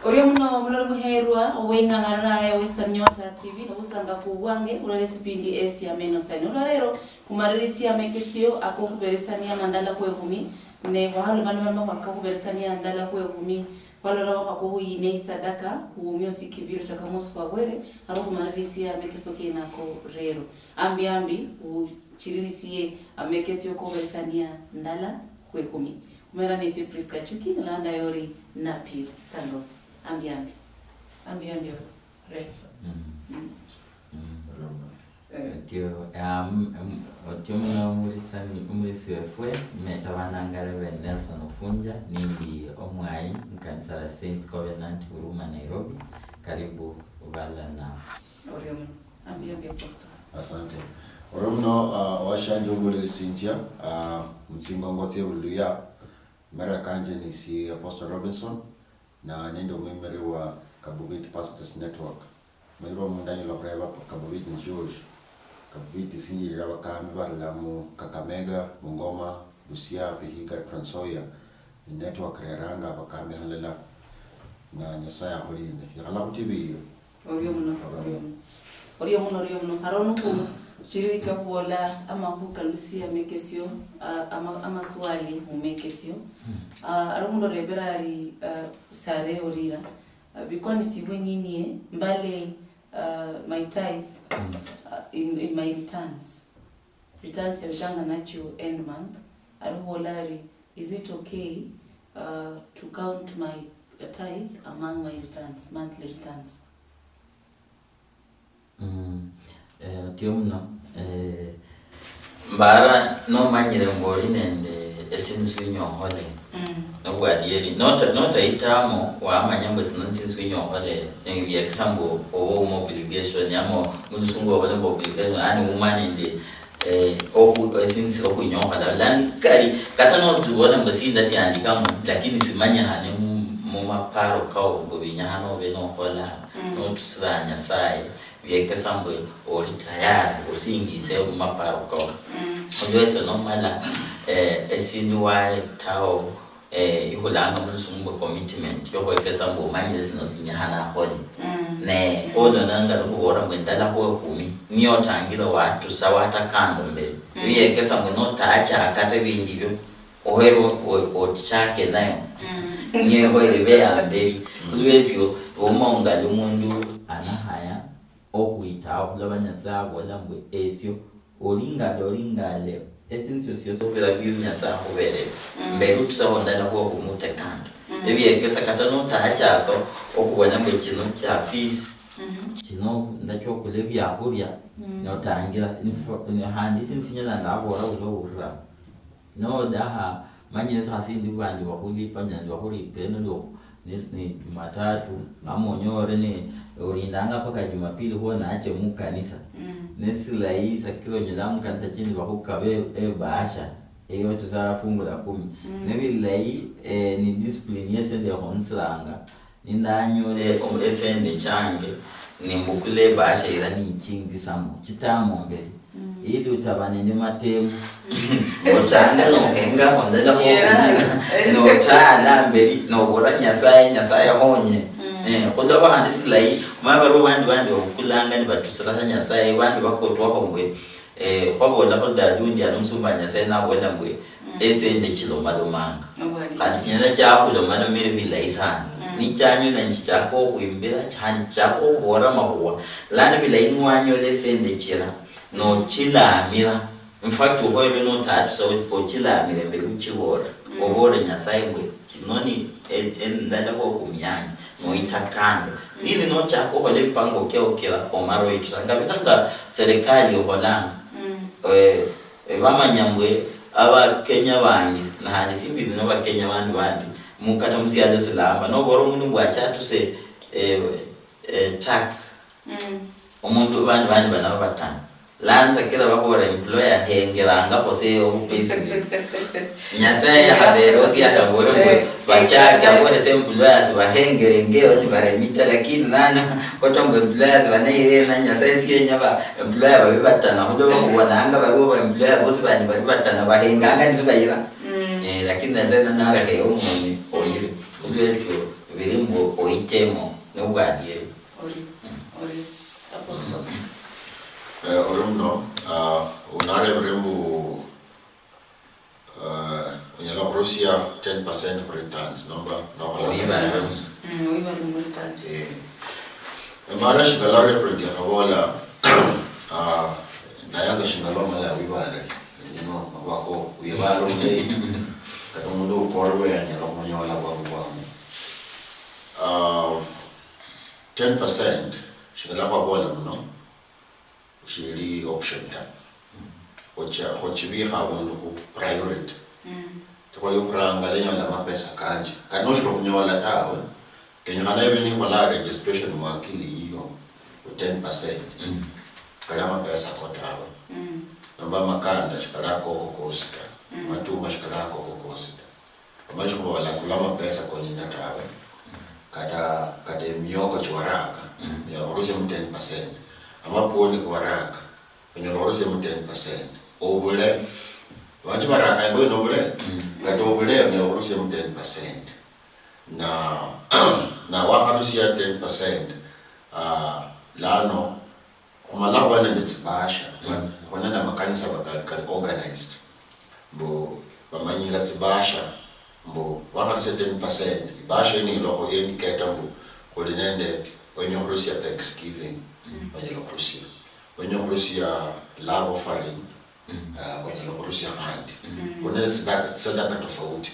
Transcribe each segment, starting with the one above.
Orio muno mulori muherwa owengangara ya Western Nyota TV no usanga fuwange ulare sipindi esi ya meno sani ularero kumaririsi ya mekisio ako kuberesania mandala kwe kumi ne wahalo manuma waka kuberesania mandala kwe kumi walo lawa kwa huine sadaka huumio sikibiru chakamosu kwa were haro kumaririsi ya mekisio kinako rero ambi uchirisiye amekisio kuberesania ndala kwe kumi kumera nisi Priska Chuki landa yori napio standos ambi Tio umurisi wefwe metabana ngare Nelson Ofunja nindi omwai mkanisa la Saints Covenant Huruma Nairobi karibu vala na Oriomo ambi apostle. Asante. Oriomo washanje umurisi Cynthia msingo ngote uluya mera kanje ni si Apostle Robinson na nendo member wa Kabuviti Pastors Network. Maiba mundani la breva Kabuviti ni George. Kabuviti sinji raba kami barlamu Kakamega, Bungoma, Busia, Vihiga, Transoya. Network reranga bakami halela na Nyasaya holinde. Yakala kutibi Oriomo harono ku chirisa kuola ama kukalusia mekesio ama swali mumekesio aramundo reberari sare orira bikoni siwe nyinyi mbale my tithe in my returns ya vijanga nacho end month aruholari is it okay to count my tithe among my returns monthly returns? Tio mno mbara no manyire ngori nende esinsu hole no bwadieri not itamo wa amanyambo sinansinsu hole ngi example owo obligation yamo musungo wale obligation ani umani ndi oku esinsu okunyohola lan kari katano tuona mbasinda si andikamo lakini simanya hane mu maparo kao bobinyano beno hola no tusanya sai yeke sambo ori tayari usingise umaparo ko ojoso no mala esinduwa tao ihulanga musungu commitment yo yeke sambo manyeze no sinyana honi ne odo nanga kubora mwendala ho kumi niyo tangira watu sawata kando mbele yeke sambo no taacha akate binjibyo ohero otichake nayo nye hoelebea mbele ulwezio umonga lumundu anahaya okuita labanyasabo lambwe esyo olingale esinso syo bela byunyasa oberese mbere tusabondana ko kumutekanda ebyekesa katano taachako okubona mwe kino kya fees kino ndacho kulebya kurya notangira handi sinsinyana ndabora ulowura no daha manyesa hasindi bandi bakulipa nyandi bakulipa no ni Jumatatu amonyore ni urindanga paka Jumapili huwa naache mu kanisa nesila hii sakiro nyilamu kanisa chini bakukabe baasha eyo tusara fungu la 10 nebila hii ni discipline yesende honslanga nindanyole omesende change ni mbukule baasha ila ni chingi samu chitamo mbele ili utabane ni matemu otanga no henga kwanza ko no tala mbeli no bora nyasaya honye kondo ba handisi lai mabaro bandi okulanga ni batusala nyasaya bandi bakotwa hongwe kwabola koda dundi anumsumba nyasaya na bola mbwe esende chilo malomanga kati nyanda chako lo malomere bilai sana ni chanyu na nchichako kuimbira chani chako bora mahuwa lana bilai nwanyo lesende chira no chila amira in fact ohoyo no taatu so chila amira mbele uchibora obora nyasai mwe kinoni ndala ko kumyanyi no itakando ili no chako hole pango kila omaro itu sanga serikali oholanga bamanyambwe aba Kenya bangi na handi simbi no ba Kenya bandi mukata muziyalo silamba no boro mundu bwachatu se tax omundu bandi bana batana lanza kila bakora employer hengeranga pose obupesi nyasaya habero si ataboro bachaka bone se employers bahengerengeo ni baremita lakini nana kotombe employers banaire na nyasaya si nyaba employer babibatana hodo bakubonanga babo employer bosi bani babibatana bahenganga nizubayira lakini nazana narake umuni oyiri ulwesio virimbo oitemo no guardie ori apostle orumno unare virimbo unyala Russia 10% returns number no returns oiva returns mara shigalare prindia hawola nayanza shingalo mala wibale wako uyabalo ngai katomundo ukorwe yanyalo munyola kwa 10% shingala kwa bola mno shiri option ta ochibi khabundu ku priority tukole ukuranga lenyala mapesa kanje kanoshro munyola tawe kenyana ebini kola registration mwakili hiyo 10% kalama pesa kontrawe namba makanda shikala koko kosita matuma shikala koko kosita amacho kwa la kulama pesa kwenye natawe kata miyoko chwaraka ya orose 10% ama poni kwa raka kwenye orose 10% obule wanchi baraka ngo nobule gato obule ne orose 10% na wakalusia 10% lano kumala wana nditsibasha wana makanisa bakal organized mbo bamanyinga tsibasha mbo wakalusia 10% ibasha ni loko indicate mbo kolinende wenye Russia Thanksgiving wenye Russia love offering wenye Russia hand wana sadaka tofauti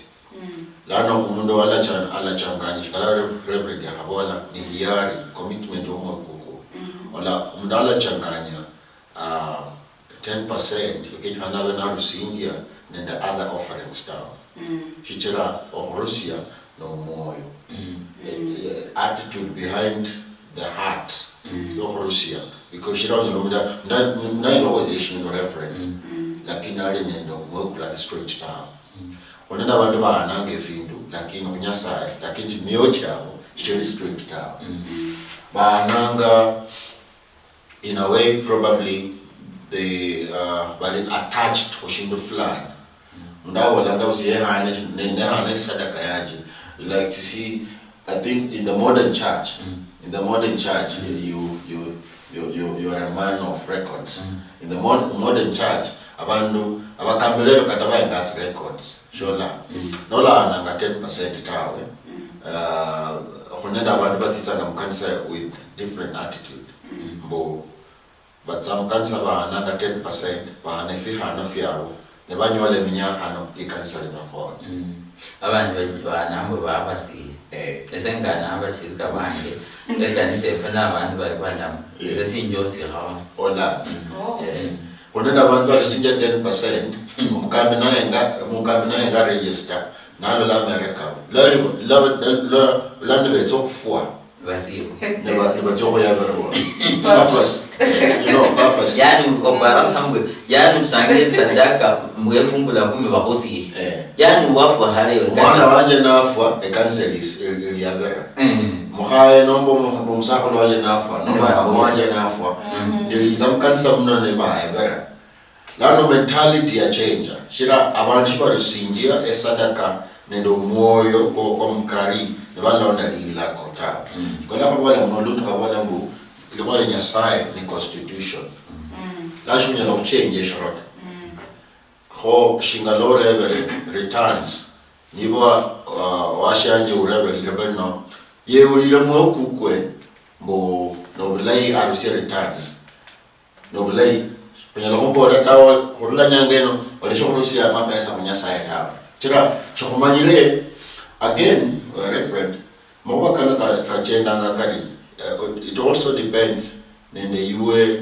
lano umundu wala changanya kala rebrand ya habola ni hiari commitment umwe kuko wala umdala changanya 10% ukijana na Rusingia and the other offerings down hichira of Russia no moyo attitude behind the heart of Russia because she don't know nine organization no reference lakini ali nendo mwekula straight down onenda bantu baanange findu lakini kunyasaye lakini mioyo yabo still straight down baananga in a way probably they bali attached kushinda fulani ndawo langa usiyehane nene sadaka yaje like you see I think in the modern church you are a man of records in the modern church abantu abakambelelo katabaye ngathi records shola nola nanga 10% tawe khonenda abantu bathisa ngamkanisa with different attitude mbo batsamkanisa bananga 10% bana fihana fyabo nebanyole minyakano ikanisa limakhona abantu banambo babasi esengana abasirika banje ekanisa efuna abantu balibana esesinjosi hawa ola onenda abantu basinja 10% umkambi naye nga register nalo la America la nebetsokufwa basiyo nebatsoko yaberwa purpose purpose yani obara sambwe yani usange sadaka mwefungula kumi bakosi yani wafu halewe mwana wanje nafwa ekanselis yabera muhaye nombo musako wanje nafwa nombo wanje nafwa ndilizamkanisa mno ne bayabera lano mentality ya change shira abantu barusingia esadaka nendo moyo kwa mkari nebalonda lila kota kola kwa mulungu kabona mbu ilikuwa nyasaye ni constitution lazima nyalo change shirot ho shingalore returns niwa washanje urebe likabeno ye ulile mwokukwe mbo nobulai arusia returns nobulai penyalo kombola tawo hulula nyangeno walishokurusia mapesa munyasaye tawo chira chokumanyire again reverend mwa kana kachenda ngakali it also depends nende yuwe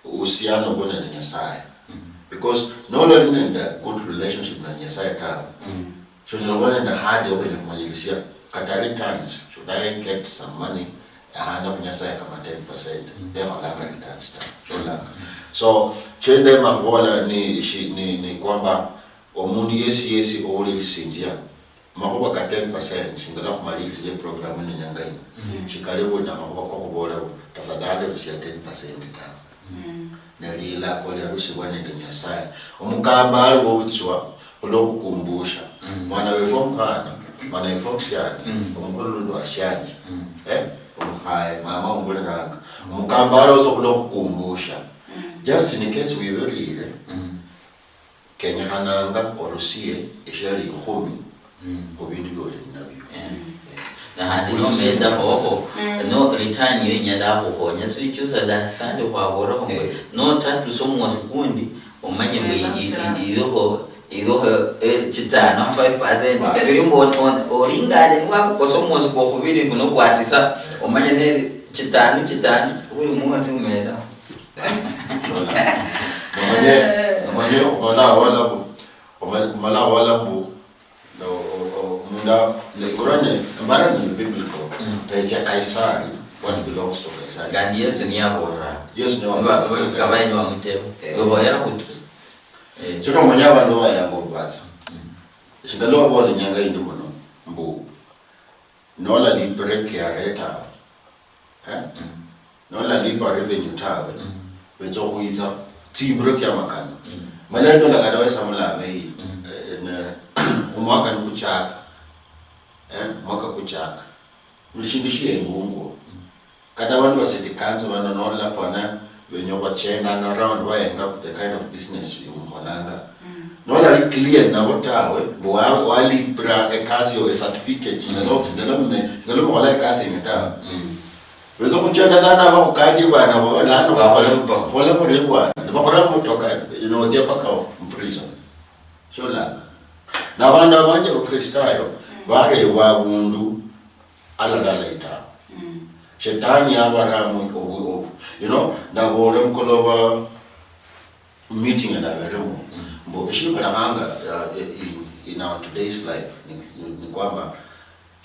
usiano bona na nyasaye because no only in the good relationship na nyasaye tawo so nilobona na haja kwenye kumanyilisia kata returns should I get some money ahana kunyasaye kama 10% ndio kama returns tawo so chende mahola ni kwamba omundi yesi oli sinjia mahoba ka 10% ngala kumaliki sije programu ni nyangaini shikalebo na mahoba kwa kubola tafadhali usia 10% ka nelila kole arusi bwana nyasaye omukamba ali wobutswa olokukumbusha mwana wefo mkhana mana ifokushani umkhulu ndo ashanje umhaya mama umbulanga umkambala ozokulokukumbusha just in case we were here Kenya hananga olusiye ishari ikhumi kubindi byole nabyo na handi no menda hoho no return yo nyala ho nya swichusa la sande kwa bora ho no tatu somo sekundi umanye idoho chitano 5% yumbo oringale kwa somo seko kubiri kuno kwatisa umanye ne chitano uri munsi umeda mala wala bu no le Qur'an mbara ni biblical ya Kaisari what belongs to Kaisari gandi Yesu ni abora Yesu ni abora kabaini wa mtego roho yako tu chiko manyaba ndo yango batsa shingalo bole nyanga indi muno mbu nola li break ya reta nola li pa revenue tawe bezo kuita timbro ya makana malendo la kadawa samula mei umwaka nikuchaka mwaka kuchaka ulishindishie ngungu kada wantu wasitikanzo wanonola fana wenyo wachena around wayenga the kind of business yumholanga nola li clear na wotawe wali bra ekasi o certificate ngalo wala ekasi ngata wezo kuchenda sana ba ukati bwana wala wala kulekwa ndibakora mutoka inoje paka prison shola na bana banje ukristayo bare wa bundu aladala ita shetani abaramu na bole mkoloba meeting na beremo mbo shimba hanga in our today's life ni kwamba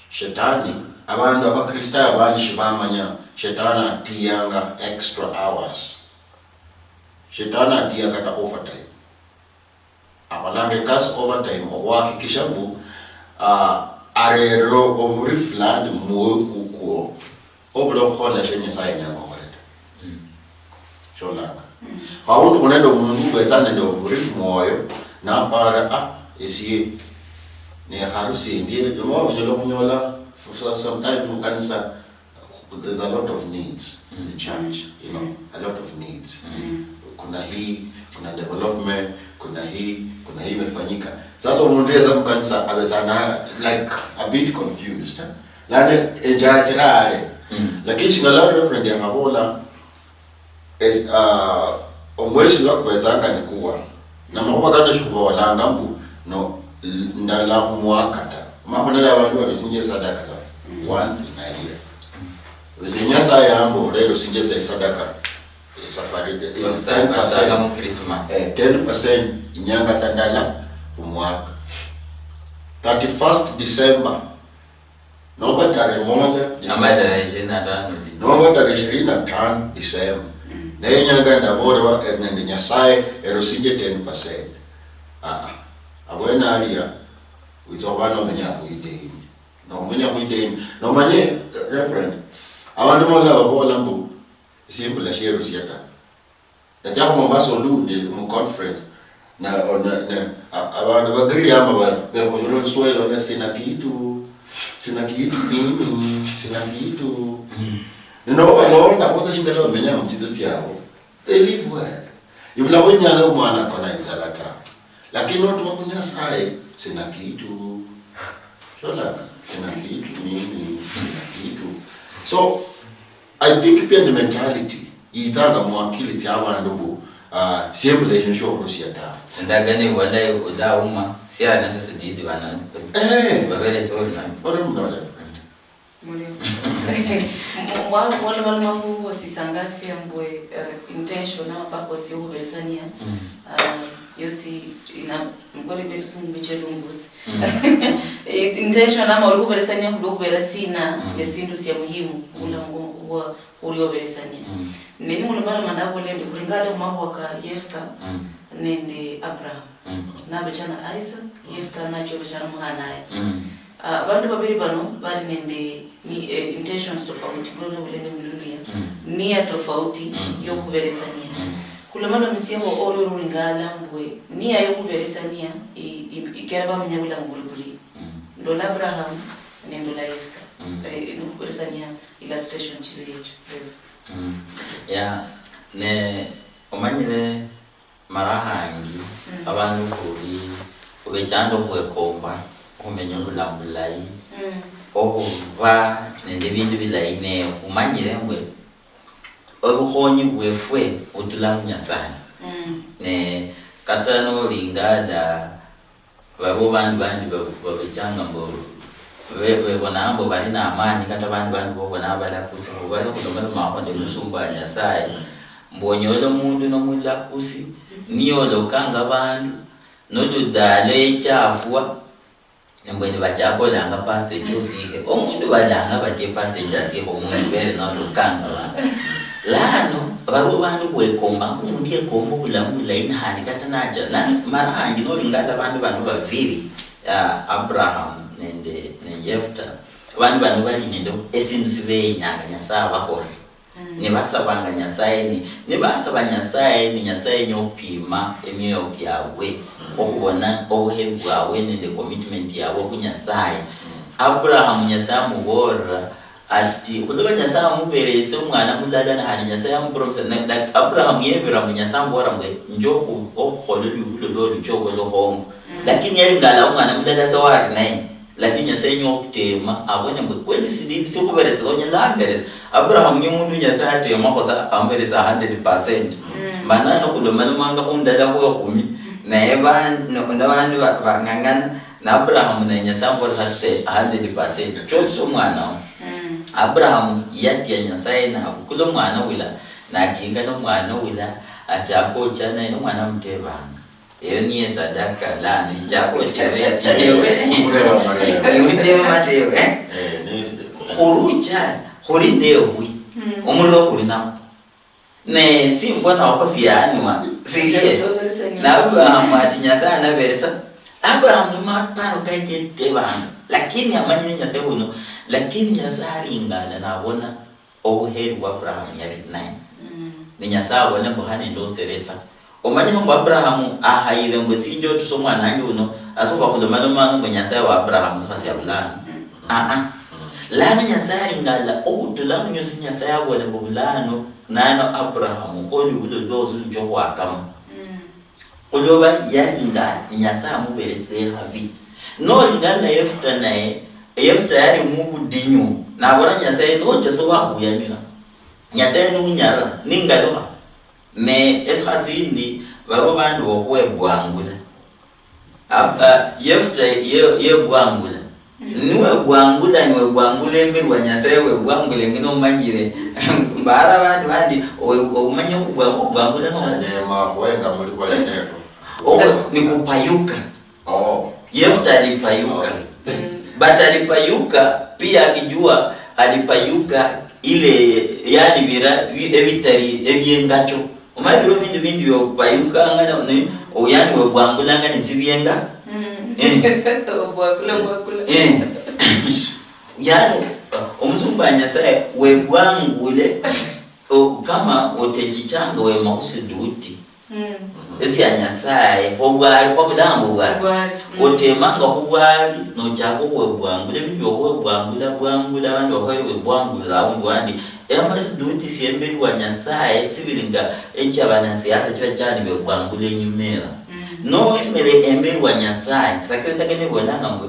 shetani abantu abakristayo banje bamanya shetani atiyanga extra hours shetani atiyanga ta overtime abalange kas overtime okwahakikisha mbu arero oburifland muko oblo khola shenye sai nyama holeta shola hawundu kunendo mundu betsane ndo burif moyo na para isi ne harusi ndiye domo nyolo kunyola for some time mukanisa there's a lot of needs in the church a lot of needs kuna hii kuna development kuna hii imefanyika sasa umundeza mkanisa abetana like a bit confused lane ejachirale lakini shingala reverend ya mabola is omweshi lokubetsanga nikuwa na makuba kanje shikuba walanga mbu no ndala kumwakata makonela abantu basinje sadaka za once in a year usinyasa yambo lero sinje sadaka safari 10% mu Christmas 10% inyanga sandala kumwaka 31st December nomba tarehe moja nomba tarehe 25 December na inyanga ndabore wa nende nyasaye erosinje 10% abwena alia witobana menya kuideni no manye reverend abantu mola babola mbu simple share siata nataka Mombasa olundi mu conference na abantu bagiri amba bekojolo swelo na sina kitu no balonda koza shingelo menya mtsitsi yao they live well ibula wenyanga umwana kona inzalaka lakini watu wakunya sai sina kitu shola sina kitu so I think pia ni mentality itanga mwakili cy'abantu bu simple relationship rusiyata ndagane wala udauma sia na sisi didi bana babere so na ore mnole wale mambo wasisangasi mbwe intentional purpose yo kubesania yosi ina ngore besungu bicelungusi intentional ama ukubesania kudokubera sina yesindu sia muhimu ula ngo uliyobesania nini mulumala mandako lende kulingana mambo ka Yefta nende Abraham na bechana Isaac Yefta na chobeshana muhanaye abantu babiri bano bali nende ni intentions tofauti ngone ulende mululia nia tofauti yo kuberesania kulamana msiemo olo ruringala mbwe nia yo kuberesania ikaba mnyabula ngulubuli Lola Abraham nendo la Yefta nukukoresania illustration chilo yecho ya ne omanyire marahangi abantu kuri ubechando kwekomba kumenya bulambulai okuva nende bintu bilayi ne umanyire ngwe obuhonyi bwefwe utulamu Nyasaye ne katano lingada babo bandi babechanga mbo bona mbo bali na amani kata bandi bona bala kusi bali kudomana mahonde musumba Nyasaye mbonyolo mundu no mulla kusi niyo lokanga bandu no dudale chafwa mbweni bachakola nga pastor Josike omundu balanga bache pastor Josike omundu bere no lokanga lano baro bandu kwekomba umuntu yekomba kulamula inhani katanaja nani marahangi no lingada bandu baviri Abraham nende Yefta bandu bali nendo esindu sibe nyanga Nyasaye bahori ne basabanga Nyasaye ne basaba Nyasaye ni Nyasaye nyopima emyoyo yawe okubona obuheru bwawe nende commitment yawe ku Nyasaye. Abraham Nyasaye mubora ati kuloba Nyasaye muberese umwana mulala na hari Nyasaye amupromise na Abraham yebera mu Nyasaye mbora mwe njoku okholeli ulolo choko lo hongo lakini yali ngala umwana mulala sawari naye lakini Nyasaye nyoptema abone mwe kweli sididi sikuberese onyalambere Abraham nyomuntu Nyasaye atema kosa amberesa 100% manana kuloba manga kundala ko kumi na eban no bandu bangangana na Abraham na Nyasaye mbora satse 100% chokso mwana Abraham yati ya Nyasaye na kulo mwana wila na kinga no mwana wila achako chana no mwana mtebanga eyo niye sadaka la ni jako chewe yewe mteba mateo kurucha kuri ndio hui umuro kuri na ne simbona wakosi yanwa siye na Abraham ati Nyasaye na versa Abraham mapano kaje tebanga lakini amanyi Nyasaye uno lakini Nyasaye ingana nabona obuheru wa Abraham yari naye ni Nyasaye abona muhane ndo seresa omanye ngo Abraham ahayire ngo sinjo tusomwa nange uno asoba kulomana mangu Nyasaye wa Abraham sifasi abulana lana Nyasaye ingala okutulamu nyosi Nyasaye abona bobulano nano Abraham oli ulodozo njo wakama kuloba yari ingala Nyasaye muberese habi no ingala Yefta naye Yefta yari mubudinyo nabona Nyasaye no cheso wakuyanyira Nyasaye nunyara ningaloha me esfasindi babo bandu bokwebwangula Yefta yebwangula niwe bwangula emberwa Nyasaye webwangule ngino manyire bara bandi umanye kubwangula no nema kwenga muri kwa leo ni kupayuka Yefta alipayuka but alipayuka pia akijua alipayuka ile yani bira evitari ebyengacho umabiro bindu yo payuka ngana ne oyani we bwangula ngani sibyenga bwakula yani omuzumba Nyasaye we bwangule kama otejichanga we makusiduti esi Nyasaye obwali kwa budango bwali otemanga kubwali no chako we bwangule binyo we bwangula bantu we bwangula awandi amasiduti siembeli wa Nyasaye sibilinga ekyabana siasa kiba cyane be bwangule nyumera no emere embeli wa Nyasaye sakenda kene bolanga mwe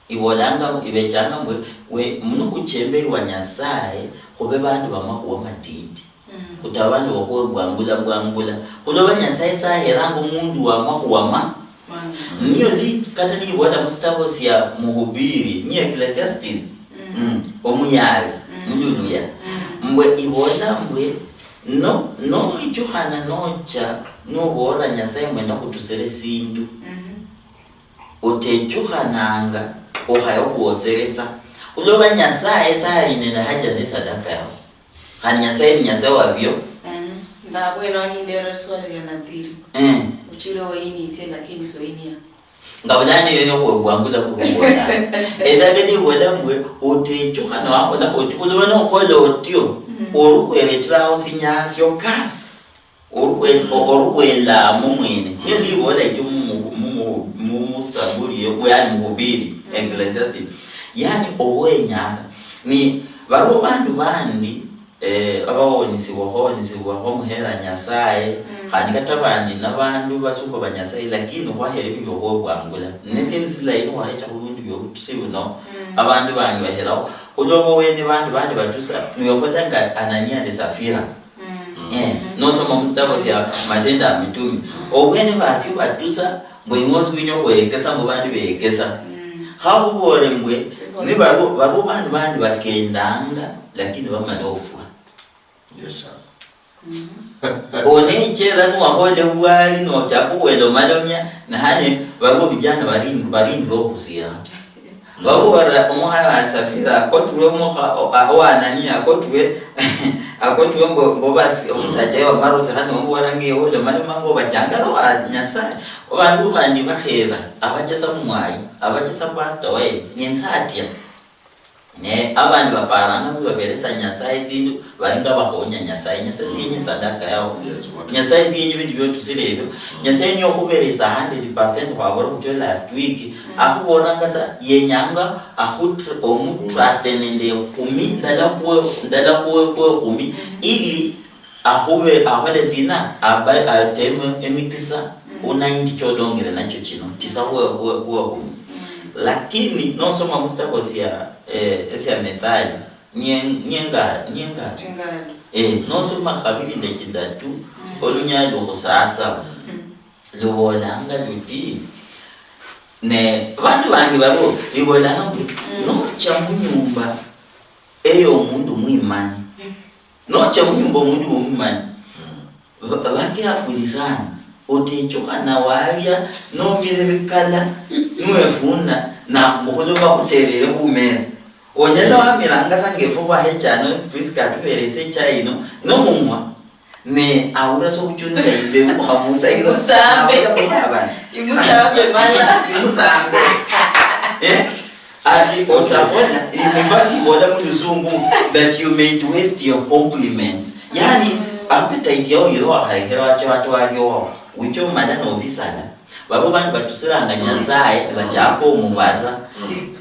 ibolanga ibechanga mwe we munuku chembeli wa Nyasaye kobe bantu bamakuwa matindi utabani wako bwangula kuloba Nyasaye saherango mundu wa makuwa niyo li kata ni wala mustavosi ya muhubiri ni Ecclesiastes omuyali muluya mbwe iwona mbwe no ijuhana nocha no bora Nyasaye mwenda kutusere sindu otejuhananga ohayo kuoseresa uloba Nyasaye sari nena haja ne sadaka yao hani Nyasaye ni Nyasaye wabyo ndabwe no ni ndero swali ya nadhiri uchiro ini ite lakini so inia ngabulani yeno ko bwangula ko bwona edageni wala mbwe otejuhana wakola otukulo no kholo otyo orukweletra osinyasyo kasi orukwela mumwene yeli wala itumu musaburi yobuyani mubiri Ecclesiastes yani owe nyasa ni babo bantu bandi abawonisiwa homuhera nyasaye kandi katabandi nabantu basuko banyasaye lakini wahere bibyo bwangula nesini silayi wahecha kubundu byo tusibuno abantu bandi baheraho kulobo wene bandi batusa niyokolanga Anania de Safira nosoma mustavo ya Matendo ya Mitume obwene basi batusa bwingozi winyo kwekesa ngo bandi bekesa habo bore ngwe ni babo bandi bakendanga lakini bamalofu. Yes sir. One chela no ahole wali no chapo welo malomya na hane babo vijana barindu okusia babo bara omuha Safira akotwe omuha Anania akotwe ngo basi omusaje wa maruza hane ngo warange welo maloma ngo bajanga wa Nyasaye abantu bandi bahera abachesa mumwayi abachesa pastor we nyensatia ne abantu baparanga ngo baberesa Nyasaye sindu baringa bahonya Nyasaye zinye sadaka yao Nyasaye zinye bintu byo tusirebe Nyasaye nyo kuberesa 100% kwa bora kutyo last week akuboranga sa yenyanga trust nende kumi ndala kuwe kumi ili ahole zina ateme emikisa unaindi chodongere nacho chino tisa kuwe kumi lakini nosoma mustakosi ya ese Methali nyenga nosoma kabiri ndechidatu olunyalo kusasa lubolanga luti ne bantu bangi babo libolanga no cha munyumba eyo mundu mwimani no cha munyumba mundu mwimani baki afulizana otechoka na walia no milebikala nwefuna na mukholoba kuterere kumesa onyela wamiranga sangefuba hechano priska tuberese chaino no mumwa ne aura so kuchunda inde muhamusa imusambe mala ati otabona ifati bola muluzungu that you may waste your compliments yani appetite yao yiro haikera wacha watu walio wicho manano obisana babo bandi batusiranga Nyasaye bachapo mubara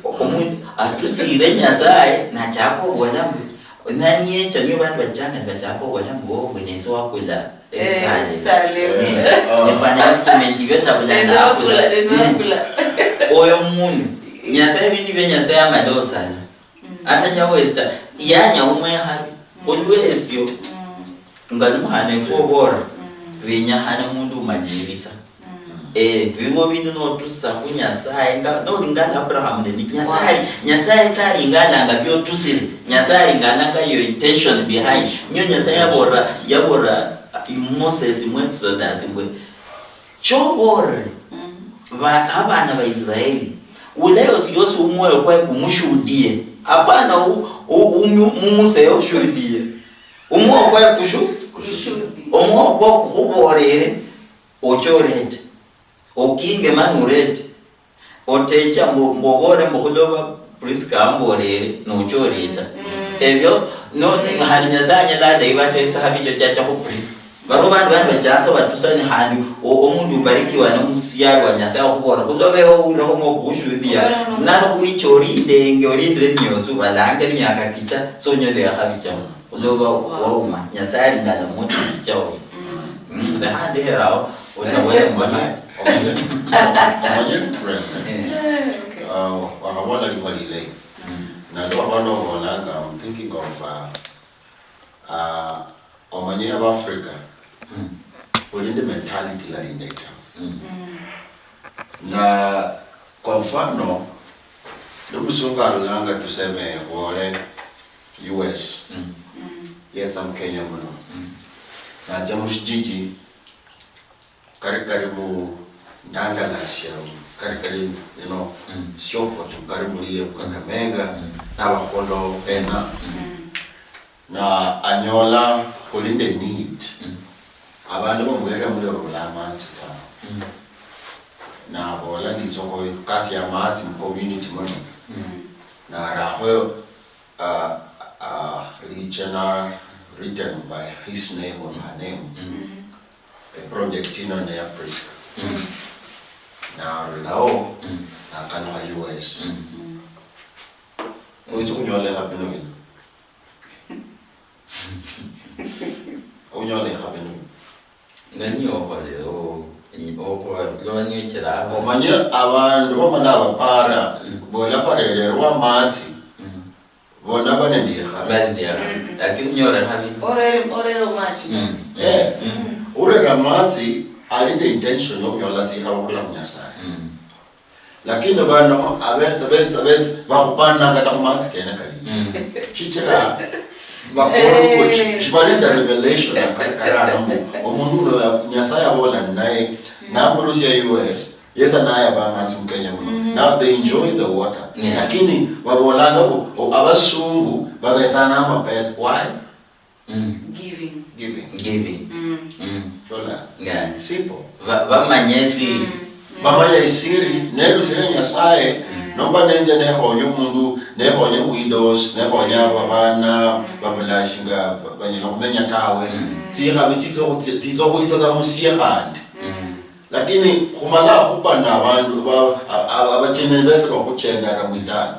omuntu atusire Nyasaye na chapo bolamwe nani yecha nyo bandi bachapo bolamwe wo bwenezo wakula sale efanya instrument yota bulana akula oyo mundu Nyasaye bindi bya Nyasaye amadosana atanya westa yanya umwe habi olwesyo ngaluhane fobora binya hana mundu manyirisa bibo binu no tusa kunyasaye no lingala Abraham ne Nyasaye sari ngala ngabyo tusire Nyasaye ngala ngayo intention behind Nyasaye yabora Moses mwenso dazibwe chobore ba abana ba Israeli uleo siyosi umoyo kwa kumushuhudie hapana umuse yoshuhudie umoyo kwa kushuhudie umoyo kwa kuborere ochorete okinge manurete otecha mbogore mbuloba priska amborere no choreta ebyo no hali Nyasaye lada ibatesa habicho chacha ku priska baro bantu bachasa batusane handi omundu barikiwa na musiyaro wa Nyasaye okubora kudobeho uro mo kushudia nalo kuichorinde ngorindre nyosu balanga myaka kicha sonyole habicha kudoba wauma Nyasaye ngala moto sichawo the handi herao unaweza mbona wahabona liwalile na ndo abano bolanga I'm thinking of omanye of Africa ulinde mentality la indeka na kwa mfano ndo msunga alanga tuseme wale US yetsa Kenya muno na jamu shijiji karibu ndanga la shao karibu siopo karibu liye Kakamega na Wakholo ena na anyola ulinde need abantu bamweka muri olamanzi na bola nditsoko kasi ya matsi mu community mono na raho regional written by his name or her name a project in on their priest na lao na kanwa US unyole hapi no unyole hapi no ngani okole oko lwanyo chira omanye abantu bomadaba para bola parererwa matsi bona banendiha bandia lakini nyora hapi orero machi urera matsi alinde intention yokunyola tsiha ukula kunyasaya lakini bano abetsa bakupana ngata kumatsi kene kali chichira bakoro chibalinda revelation akarara mbu omuntu no nyasaya bola naye namburusi ya US yeta naye abamatsi mukenya muno now they enjoy the water lakini babolanga abasungu babetsana amapesa why giving dola yeah simple vamanyesi bamanya isiri nerusire nyasaye nomba nenze nehonyo mundu nehonye widows nehonye abana babulashinga banyela kumenya tawe tiha bitito kuitaza musiya kandi lakini kumala kupana abantu abatshene bese kwakuchenda kamwitana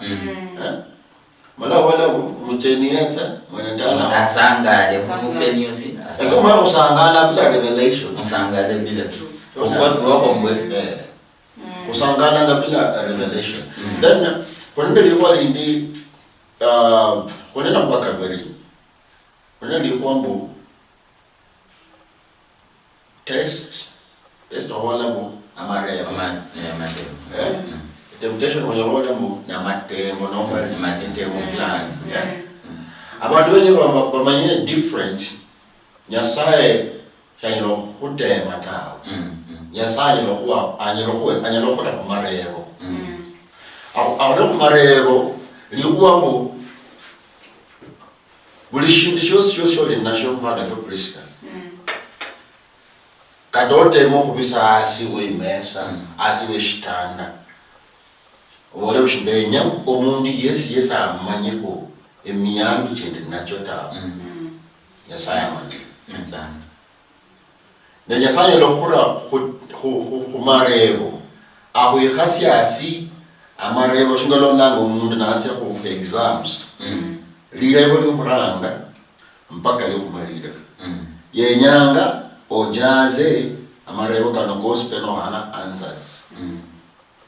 mala wala muteni yetsa mwana ndala asangale kukenyosi ekoma usangala bila revelation asangale bila ukoti wakombwe kusangala bila revelation then kwenda liwa lindi kwenda kubaka beri kwenda likwambo test wala mu amareba temptation wala mu na matengo nomba matengo fulani abantu benye bamanye different nyasaye chayiro kutema tawo nyasaye lo kuwa anyelo kuta kumarebo awado kumarebo liwa mu bulishindi shosho le nation part of Africa kadote mo kubisa asiwe imesa asiwe shitanda wole ushindenya omundi yes amanyiko emiyandu chende nacho ta yasaya manje na yasaya lo khura khumarebo aho ikhasiasi amarebo shingalo nango umuntu natse ku exams lirebo likhuranga mpaka likhumalira yenyanga ojaze amarebo kano gospel no hana answers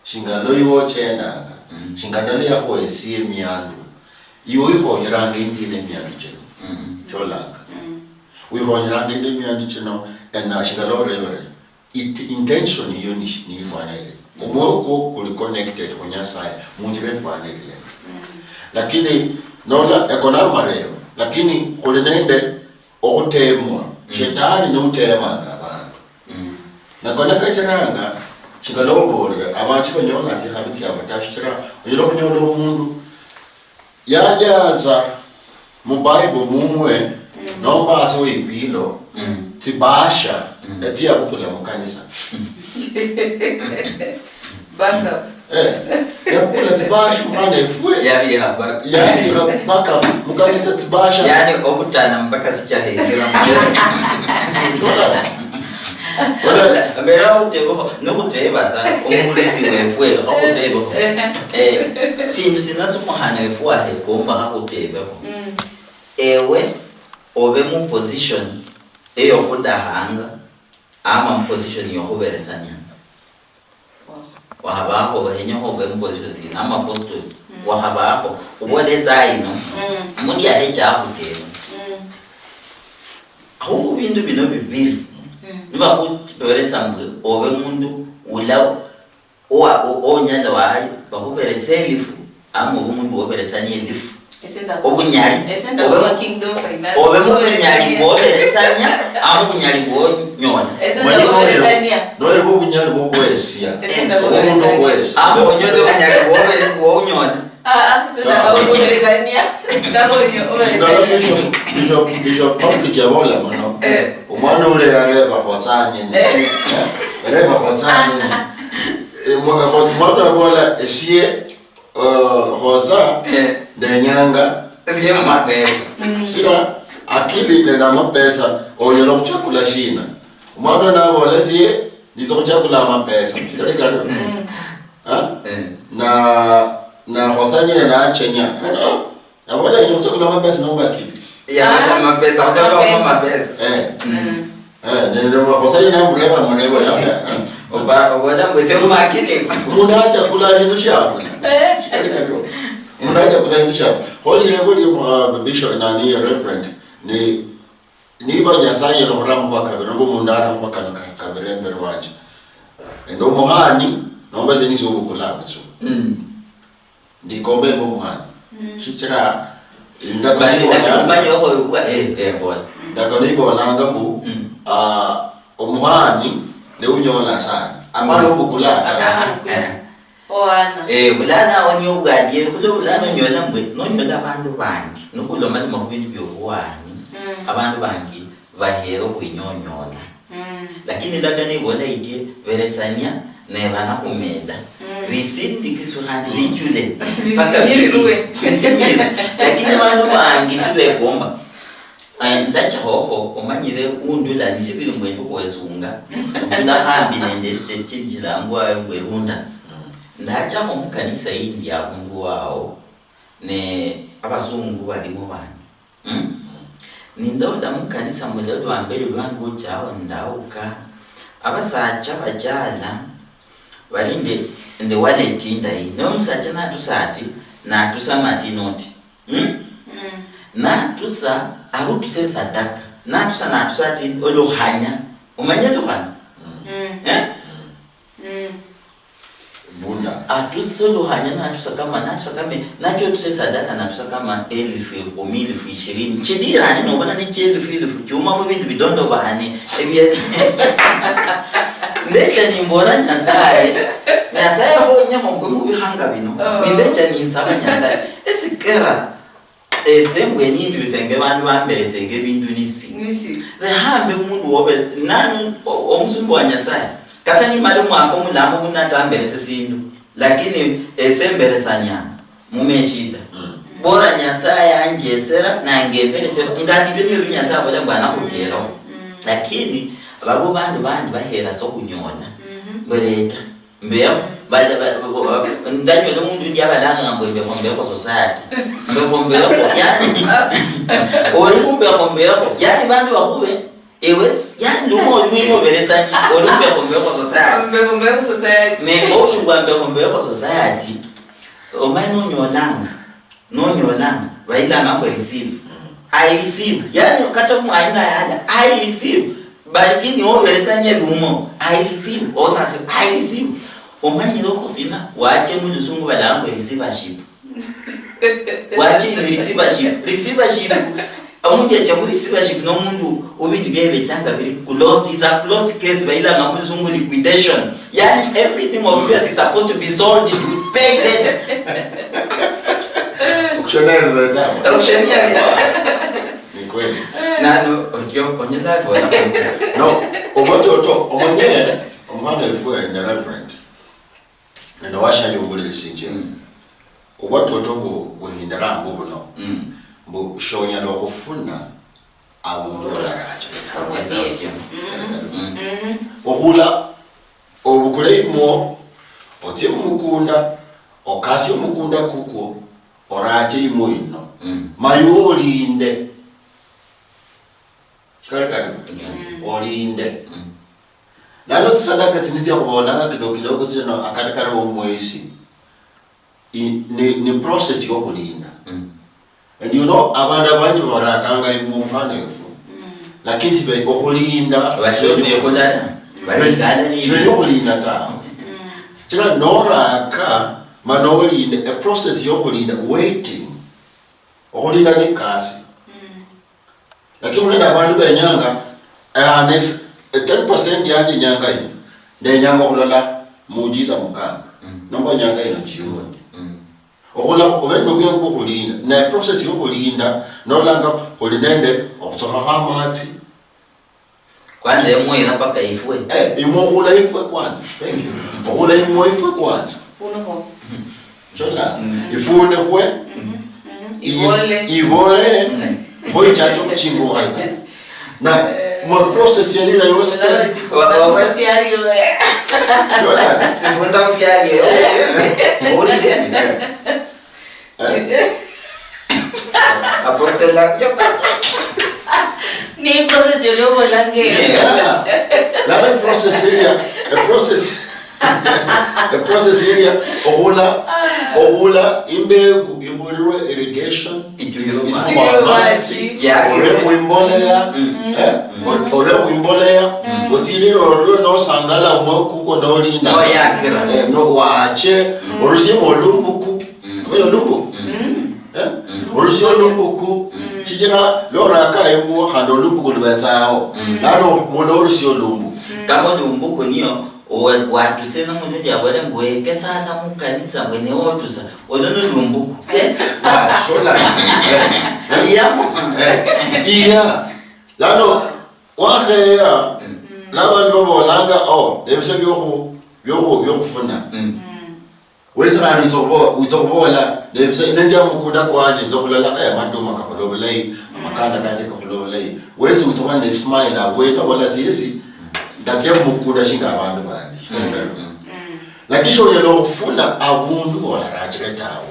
shingalo yiwo chenda shingalo ya ko esi miyandu yiwo iko nyiranga indile miyandu cheno cholanga we ko nyiranga indile miyandu cheno and shingalo revere it intention yo ni finally umo ko connected ko nyasaya munjire finally lakini nola ekona marebo lakini kulinende okutemwa shetani n'utema abantu nakona kachiranga chikalobole abantu banyola ati habiti abatashira yero kunyola umuntu yajaza mu Bible mumwe nomba aso ibilo tibasha eti yakutula mu kanisa baka yakula tibasha mane fue yani baka mu kanisa tibasha yani obutana mpaka sichahekera wala mbera utebo nokuteba sa omulisi wefwe akutebo sindu sinasumuhana wefwa he komba akuteba ewe obe mu position eyo kudahanga ama mu position yo kuberesanya wahabako henyeho obe mu position zina ama apostle wahabako uboneza ino mundi alecha akuteba aho bintu bino bibiri niba kuberesa mbwe obe mundu ula onyaza wayo bakubere selifu ama omundu oberesanye lifu obunyali obe mubunyali boberesanya ama obunyali bonyona noye obunyali bokwesia omundu okwesi ama onyoza obunyali bonyona Ndiyo public ya bola mano umwana ule yareba kwatsanye yareba kwatsanye mwana bola esie hoza ndenyanga siye mapesa sira akili nena mapesa oyelo kuchakula shina umwana na bola sie nizokuchakula mapesa kidalika na hosanyine na chenya na wala nizokuchakula mapesa na mbakili ya mapesa kwa mapesa ndio hosanyine na mreba wala ngwese makili munacha kula hinushapo kidalika ndio munacha kula hinushapo holy bishop nani reverend ni banyasaye no ramba kabiri ngo mundara mpaka kabiri mbere wanje ndo muhani nomba zenizo bukulabutso ndikombe ngo muhani shichira ndakonibo ngambu omuhani ne unyola sana amalo bukulaba bulana wanyobwadie kulo bulana nyola mbwe nonyola abantu bangi nokulo mali mabindi byobuwani abantu bangi bahero kwinyonyola lakini ndagani bona ite veresanya ne bana kumeda visindi kisukati bijule paka biruwe lakini abantu bangi sibegomba ndacha hoho omanyire undula nisibiri mwendo kwezunga ndahambi nende stage njilangwa ngwerunda ndacha mu kanisa indi abundu wao ne abazungu balimo bani nindoda mu kanisa mudodo ambere lwangu chao ndauka abasacha bajala balinde ende wale tinda hii no musacha natusati natusamati noti natusa aho tuse sadaka natusa natusati olohanya umanye lohanya bunda atusolo hanya natusa kama nacho tuse sadaka natusa kama 1000 20 chidira ni nobona ni 1000 cyuma mu bindi bidondo bane ebiye ndecha ni mbora nyasaye ho nyamo mu bihanga bino ndecha ni nsaba nyasaye esikera esembwe nindu senge bantu bambere senge bindu nisi hambe umuntu wobe nanu omusumbu wa nyasaye kata ni mali mwako mulamo munatambere sesindu lakini esembere sanya mumeshida bora nyasaye anjesera na ngembelese ngati bino binyasa bole bwana kutero lakini babo bantu bahera so kunyola bereta mbeo bale ndanyo le mundu ndi abalanga ngombe kombe ko society ngombe ko yani ori kumbe kombe ko yani bantu bakube ewes yani lumo lwimo beresani ori kumbe ko society kombe ko society me ochu kombe ko society o mai no nyolanga baila ngabo receive I receive yani kata mu aina yala I receive balikini o beresani lumo I receive o sasa I receive omanyi loko sina wache mundu sungu balambo receivership wache ni receivership amundi ya chamuri receivership no mundu obindi byebe cyanga biri closed is a closed case baila ngamundu sungu liquidation yani everything of yours is supposed to be sold to pay debt ukshoneza betama ni kweli nano onyela kwa no oboto omonye omwana efue na reverend ndo washa nyungule sinje oboto buhindara mbuno mbu shonya lo kufuna abundola racha ohula obukule mo otie mukunda okasyo mukunda kuko orache imo ino mayolinde kale olinde nalo sadaka ziniti yakubona kidogo zino akatakara omwezi ni process yokulinda and you know abantu abanje barakanga imumpanefu lakini be okulinda bashose yokulana balingana ni yokulinda ta kira noraka manolinda a process yokulinda waiting okulinda ni kasi lakini unenda abantu benyanga honest 10% yaje nyanga ino nde nyanga kulala muujiza mukamba nomba nyanga ino jioni okola obendo bya kukulinda na process yo kulinda no langa kulinende okusoka hamatsi kwanza yemoyira paka ifwe imokula ifwe kwanza thank you okula imo ifwe kwanza uno jola ifune kwe ibole hoyi chacho kuchingo haiko na mo process ya nila yo spend Osiario. yola Segunda osiario. Aporte la yo Ni process yo leo bolange. la process area the process area ohula imbegu ihulwe irrigation imbolea utililo no sangala mokuko no linda no wache orusimo lumbuku lumbuku orusimo lumbuku chijina lora kaimu hando lumbuku libetao lano molorusio lumbuku kama lumbuku niyo watu sena mundu yabole ngweke sasa mukanisa mwene otusa onono lumbuku shola yamo lano waheya labantu babolanga lebise byokufuna wesana utsobola lebise nenja mukunda kwanje nzokulela amatuma kaholobelei amakanda kanje kaholobelei wese utsoba ne smile awena wala sisi ndatia mukunda shinga abantu bandi lakini yelo kufuna abuntu wala racheketawe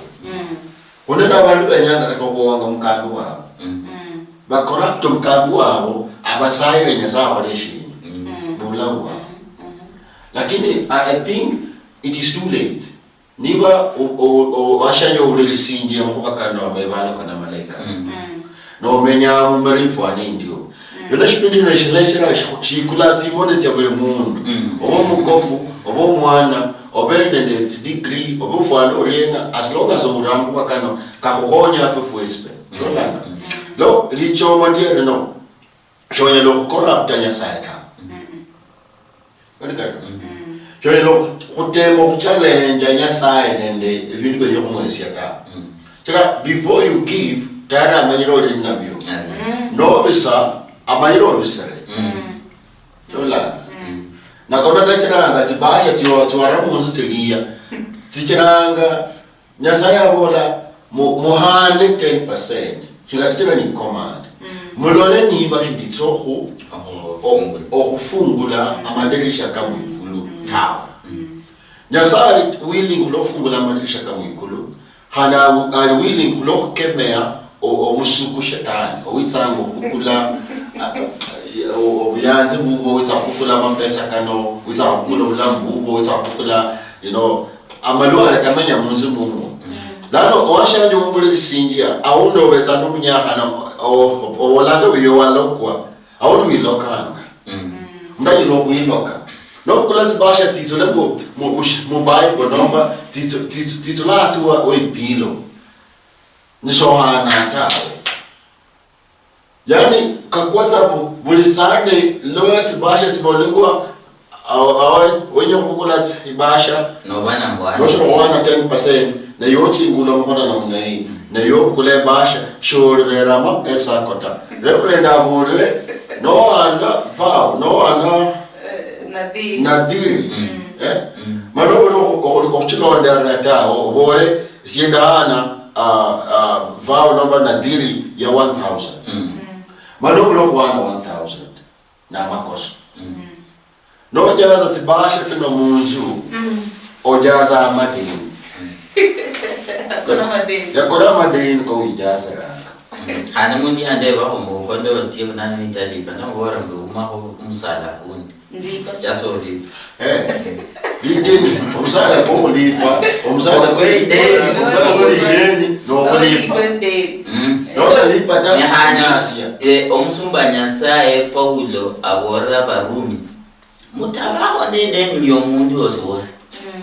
unena abantu benyanga katoko wanga mkambi wabo ba corrupt mkambi wabo abasaye nyasawa leshi bulawa lakini I think it is too late niba washanyo ulisinje mukakano amebalo kana malaika no menya mumarifu ani ndio yona shipindi na shileshera shikula simone tya bule mundu obo mukofu obo mwana obende net degree obo fwana oriena as long as oburambu bakano kahonya fefwespe lolanga lo lichoma ndiye no shoya lo corrupt nya saida kadika shoya lo kutemo challenge nya saida nende ibintu byo kumwesi yaka chaka before you give tara manyiro linabyo no bisa amayiro bisere tola na kona kachiranga tibasha tiwara munzu segia tichiranga nyasaya bola mohane 10% chingatichira ni command mulole ni bashiditsoho okufungula amadirisha kamwikulu tawo nyasari willing kulofungula amadirisha kamwikulu hana ali willing kulokemea omusuku shetani owitsango kukula obuyanzi bubo witsakukula amapesa kano witsakukula ulambu bubo witsakukula amalwala kamenya munzi mumu lano owashanje umbule lisinjia awundo wetsa nomunyaka owolanga biyowalokwa awundo wilokanga mndani lokuiloka nokula sibasha titso lebo mu Bible nomba titso lasi wa ibilo nishohana tawe yani kakwatsa bulisane loyat basha sibolingwa wenye kukulat ibasha no bana mbwana no sho wana 10% na yoti ngulo mkhona na mnai na yo kule basha shore vera ma pesa kota reprenda bure no ana vow no ana nadiri manobolo okchilonda rata obole siendana vow number nadiri ya 1000 manobolo kwana 1000 na makosa no jaza tibasha tena munzu ojaza amadini yakora amadini ko ijaza hana mundi ande wa mu kondo tiyo nani talipa na bora nguma ko musala kundi Ndiko jaso li bidini umusala ko lipa umusala ko deni no lipa no lipa ta nyasia omusumba nyasaye Paulo abora barumi mutabaho ndeni lyo mundu wose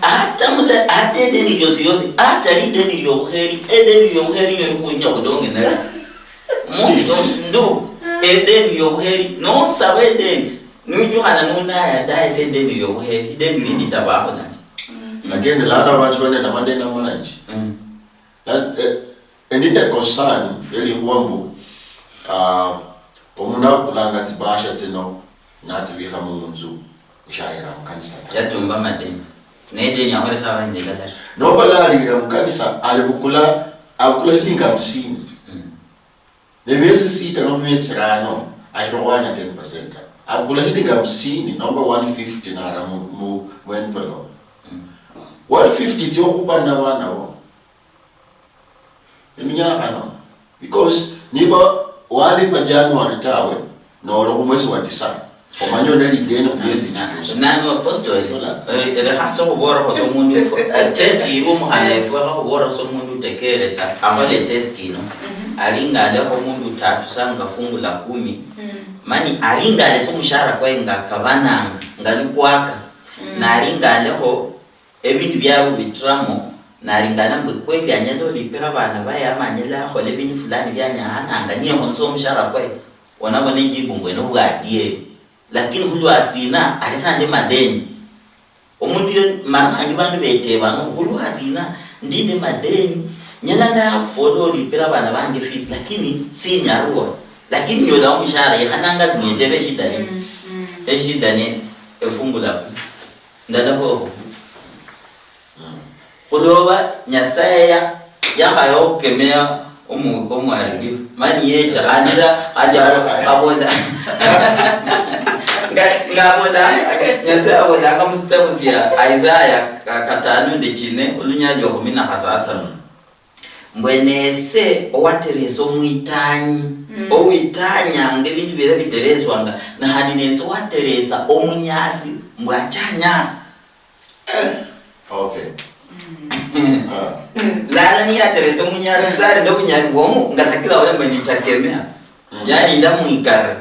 ata mula ate deni yose ata lideni lyo buheri edeni lyo buheri yo kunya kudonge na musto ndo edeni lyo buheri no sabe deni nujuhana nunda ya dai se deni lyo buheri deni lidi tabaho na lakini lada wachone na madena manji endinde concern eli huambu omuna kulanga tibasha tsino natsibiha munzu shaira mkanisa yatumba madeni nede nyamara sawa ndela dash no balali ya mkanisa alibukula akula linga 50 ne miezi 6 no miezi 5 ashirwana 10%. Akula hidinga 50 number 150 na mu envelope. 150 tio kupanda bana wo. Eminyaka no. Because niba wali pa January tawe no lo mwezi wa December. Omanyo neli deno mwezi chitu. Nani apostle ele haso kubora kwa so mundu test irumu halefu kwa kubora so mundu tekeresa amale test ino. Alinga leko mundu 3 sanga fungu la 10. Mani alinga leso mushara kwa nga kabana ngalikwaka. Na alinga leko ebintu byawo bitramo na lingana mbwe kweli anyalo lipera bana baya amanyela khole bintu fulani byanyahana ngani honso mushara kwa wanabone njibungwe no bwadie lakini hulu asina alisanje madeni omundu yo mara angibantu beteba no hulu asina ndinde madeni nyala na follow lipera bana bange fees lakini sinyaruwa lakini yola mushara yakhananga zinyetebe shida lisi eshida ni efungula ndalako kuloba nyasaya ya hayo kemea umwarifu mani yeja aja aboda ngabola nyasaya aboda kamustabusia Isaiah 5:4 ulunyaji wa 10 hasasa mbwenese owaterezo muitanyi owitanya ngebintu bire biterezwanga na hanineso watereza omunyasi mbwachanyasa Okay. Lala ni atereza munyasi sare ndo kunyari bomu ngasakira wale mbeni chakemea yani ndamu ikara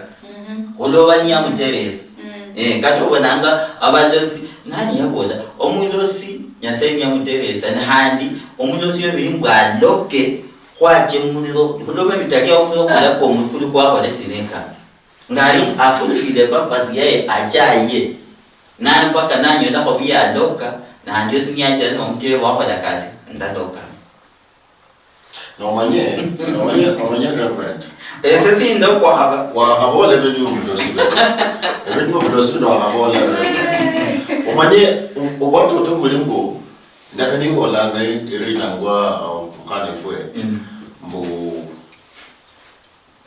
kuloba ni amutereza kato bonanga abadosi nani yabola omulosi nyaseni amutereza nahandi omulosi yo biringwa loke kwaje muliro kuloba bitakia omulo kula ko mukulu kwa wale sirenka ngari afulfile purpose yae ajaye nani mpaka nanyo la hobia loka na ndio sinyacha no mtwe wako la kazi ndaloka No manye reverend. Sisi ndo kwa haba Wa habole bedu mdosi. Ebedu mdosi no habole. Omanye obato to kulimbo ndakani wolanga irilangwa mukane fwe. Mbu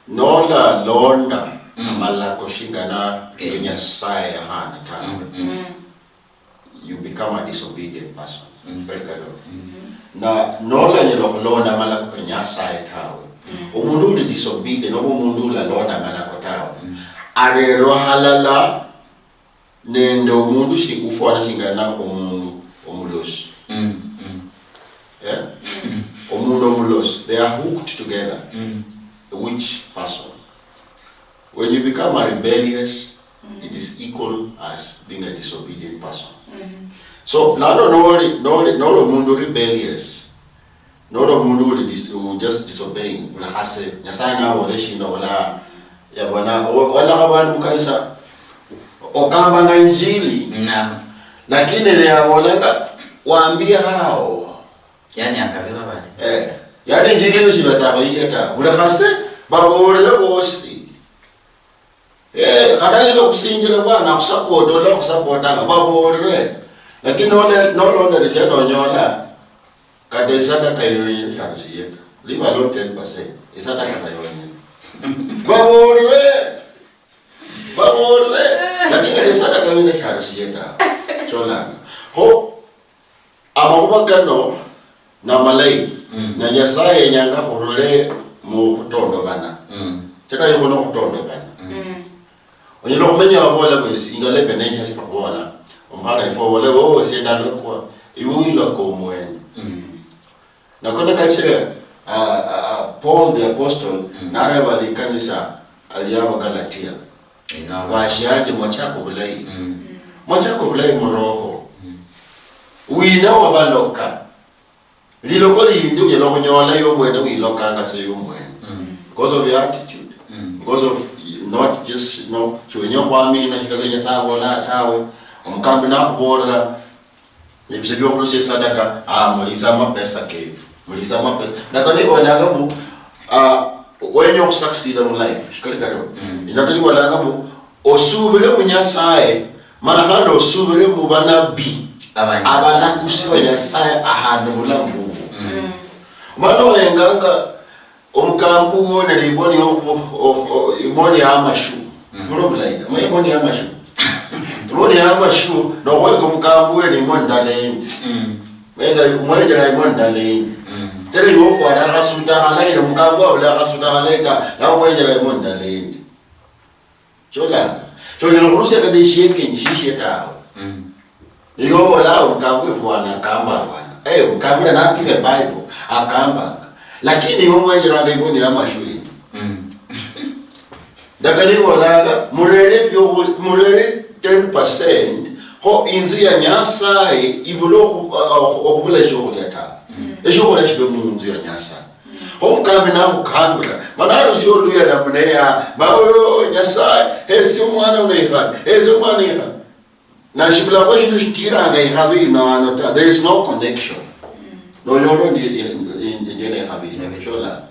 nola londa malako shingana kenya sai hana tano. You become a disobedient person. Na nola nyelo londa malako kenya sai tawe. Umundu uli disobedient, no umundu la londa malako tawe. Arero halala nendo umundu shikufona shingana umundu omuloshi. Yeah? Omundu omuloshi. They are hooked together. Which person? When you become a rebellious, it is equal as being a disobedient person. So, no mundo rebellious, no mundo who just disobeying. Wala hase, nyasana wala shina wala ya bwana wala kabani mukanisa okamba na injili. Lakini le awolenga waambia hao. Yani akabila basi. Yani injili no shibata bayeta. Wala hase babole bosi. Kada ilo kusinjira bwana kusupport ola kusupportanga babole. Lakini no londa riseno nyola kada sadaka yoyin charisieta. Liba lo 10%. Isadaka yoyin. Babole. Lakini kada sadaka yoyin charisieta. Chola. Ho amabagano na malai na nyasaye nyanga horole mu kutondo bana. Chaka yono kutondo bana. Onyelo kumenya wabola kwesi ingale benenja sipabola. Ombana ifo wale wo senda lokwa iwilo ko mwen. Na kona kachire Paul the apostle nare wali kanisa aliyaba Galatia. Washiaje mwachako bulai. Mwachako bulai moroho. Wina wabaloka. Lilokoli ndio yelo nyola yo mwene wiloka ngate yo mwene. Because of your attitude. Because of not just chuenyo kwami na shikazenya sawa la tawe omkambi na kubora nibisebyo kuruse sadaka mulisa mapesa cave mulisa mapesa nakani wanagabu wenyo kusucceed in life shikali kado inatali wanagabu osubire kunyasaye malakando osubire mu banabi abana kusiba nyasaye ahana mulambu mano enganga omkambu wona liboni imoni ya amashu mulo bulaida mo imoni ya amashu imoni ya amashu no ko kumkambu ni imoni dalendi wega mwenjera imoni dalendi tere yo fo ada kasuta alaina mkambu wala kasuta alaita na mwenjera imoni dalendi chola chola kuruse ka deshike nishishe tawo iyo wala mkambu fwana kamba bwana mkambu na kile bible akamba lakini yo mwenjera ndio imoni ya amashu dakali walaga mulele 10% ho inzi ya Nyasaye ibulo okubula shokuli ata eshokuli shibe munzu ya Nyasaye ho mkambi na mukambira manaro sio luya na mneya maulo Nyasaye esi mwana uneha esi mwana iha na shibula kwa shilu shitiranga ihabi na anota there is no connection no yoro ndine ihabi shola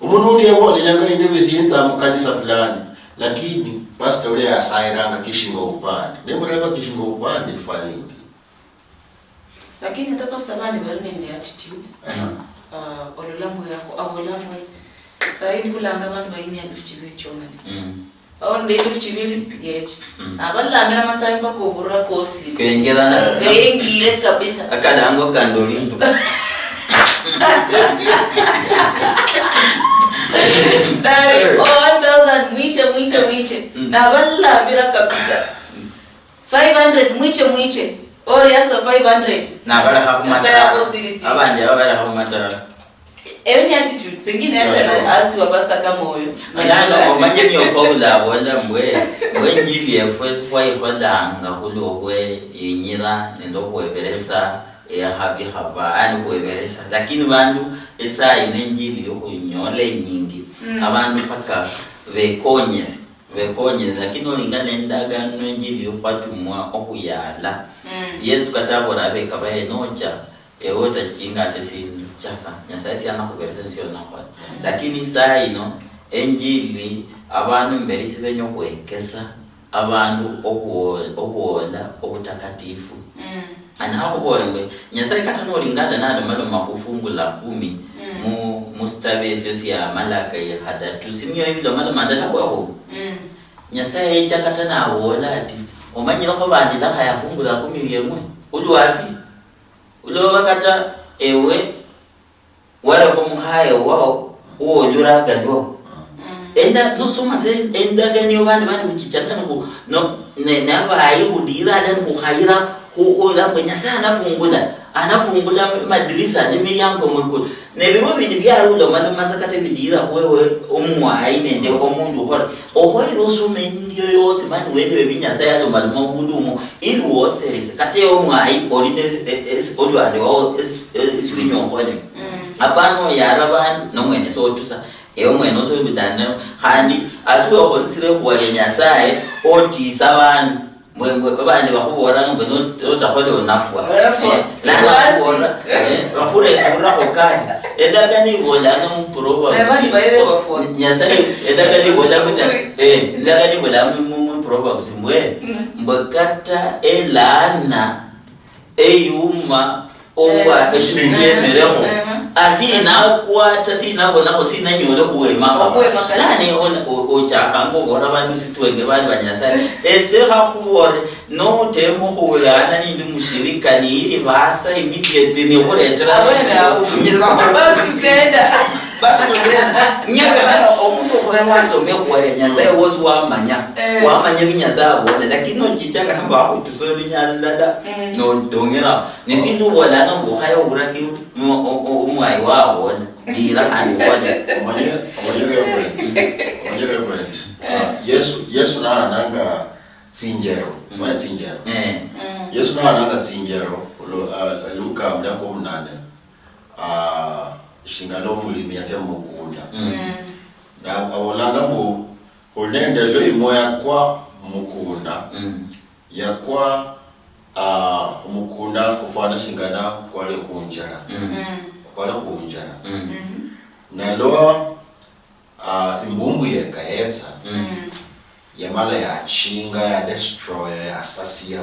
umuntu uri yabone nyanga indebe zinta mukanisa fulani lakini pastor ule asairanga kishingo upande nemureba kishingo upande faningi lakini ndako samani bali ni attitude ololambo yako abolamwe saidi kulanga abantu bayini yakuchibwe chonga awon de kuchibili yechi abalanga amasayi pako burra kosi kengera ngire kabisa akadango kandolindo Dari 1000 mwiche na balla bila kabisa 500 mwiche or yasa 500 na bala hakumata abanja hakumata any attitude pengine hata asi wabasa kama huyo nalo manje myo paula wala njili ya first kwa ihola ngakulo kwe yinyira ndo kweberesa ya habi haba ani kweberesa lakini bantu esa inenjili yo kunyole nyingi abantu paka bekonye lakini olingane ndaga nenjili yo kwatumwa okuyala Yesu katabora beka bae nocha ewota kinga tesindu chasa Nyasaye si anakuberesa nsio nakwa lakini saa ino enjili abantu mbere sibenyo kwekesa abantu okuwona obutakatifu ana hakubore Nyasaye katano olingana nalo malo makufungula 10 mu stabesyo ya malaka ya hada tusimyo ibilo malo mandala kwaho Nyasaye chakatana awona ati omanyira ko bandi lakaya fungula 10 yemwe ulwasi ulo bakata ewe wale kumhayo wao uojura gado enda no soma se enda gani obandi bani kuchichanga no ne abaye udira dan kuhaira ko lambo Nyasaye anafungula madirisa nemiyango mwiko nebibo bini byarulo mali masakate bidira wewe omwayi nende omundu hora ohoiro sume ndiyo yose mani wende Nyasaye alo mali mundumo ili wose kate omwayi orinde olwande wa eswinyo hole apano yaraban no mwene so tusa mwene so bidana handi asuwe honsire kwa Nyasaye otisa abantu mwengo babandi bakubora ngo notakole onafwa la bakubora bakure kurra okazi edaga ni bolana mu proba bali baile bafwa Nyasaye edaga ni bolana edaga ni bolana mu proba kusimbwe mbakata elana eyuma owa eshiyemereho asina kwata sina bona ko sina nyolo kuwema lani ochaka ngobora bantu sitwenge bali banyasaye esera kuwore no temo hulana ni mushirika ni ili basa immediate ni horetera batu zenda nyaga omuntu kwa some kwa Nyasaye wozu wamanya binyaza abone lakini no chichanga hamba akutusole binyalada no dongera nisindu bolana ngo hayo uraki umwai wabo dira anwone Yesu na ananga tsinjero mwa tsinjero Yesu na ananga tsinjero Luka mlango 8 shingalo mulimi yate mukunda na awolanga mu konende lo imoya kwa mukunda yakwa mukunda kufana shingana kwale kunjara na lo imbumbu yekaetsa yamala ya chinga ya destroy ya sasia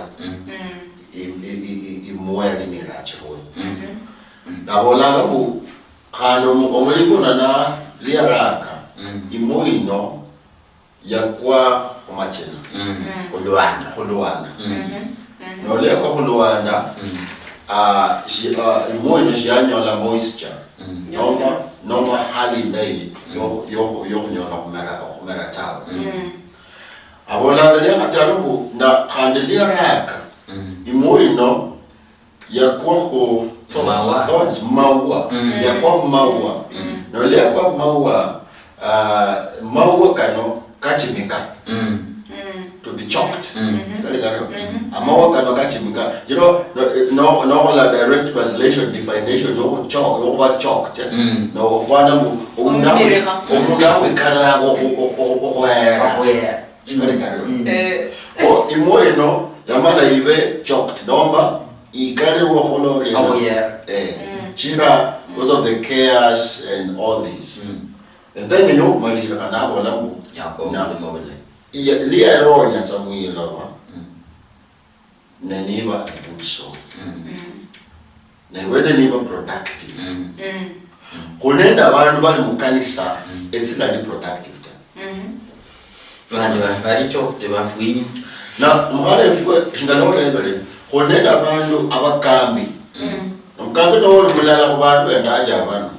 imoya limiracho na awolanga mu khano omulimo na liaraka imoino yakwa kumachina Kuluanda nole kwa Kuluanda imoino shianyola moisture noma hali ndai yo nyola kumera tawo abola ndani atarumbu na kandelia raka imoino yakwa ko maua yakwa maua nole yakwa maua kano kachimika to be chalked amaua kano kachimika you know no la direct translation definition no chalked no fana umuna wekala okwera imoino yamala ibe chalked nomba ikale wokolori chira because of the chaos and all this and then you know mali anabo lamu liya ronya tsamui lawa neniba buso whether niba productive kunenda abantu bali mukanisa it's not productive bari chokte bafuinyi na mwale fwe ngalola ebere kunenda abantu abakambi umkambi no mulala kubantu endaja abantu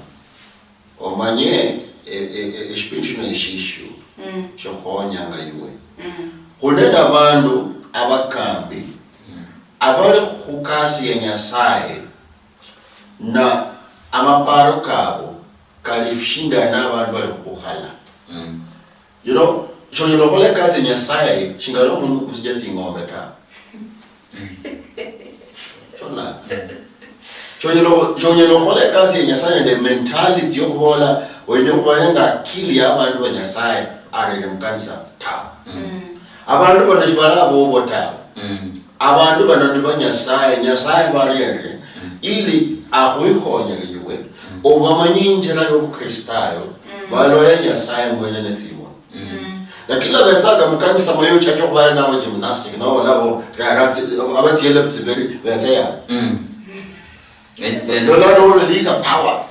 omanye especially ishishu chohonya ngaiwe kunenda abantu abakambi abale khukasi ya Nyasaye na amaparo kabo kalifshinda na abantu bali khukhala you know chonyelo kole kasi Nyasaye shingalo mundu kusijatsi ngombe ta chona chonyelo kole kasi Nyasaye the mentality yokubola wenye kubanenda akili abantu ba Nyasaye ari mkanisa ta abantu banashibala bobo ta abantu banandi ba Nyasaye bariyere ili ahuihonya liwe obamanyinjira yobukristalo balole Nyasaye mwene netsibo lakini betsaga mkanisa mayo chake kubana nawo gymnastic nawo labo abati left very betaya no release power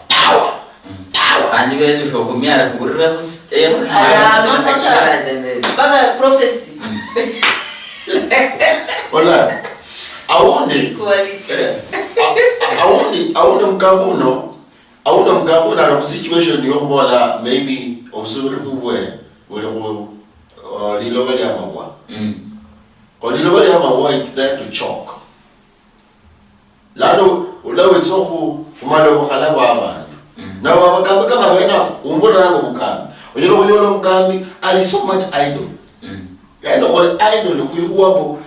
kandi bezi fo kumyara kurira baga prophecy wala awundi mkambuno na situation yobola maybe obusubiri kubwe uli ko liloba lya mawa liloba lya mawa it's there to choke lalo ulawe tsoku kumalo bokhala abantu na babakambi kama wena umbona ngo mkambi oyolo mkambi ali so much idol yaino ole idol kuyihuwabo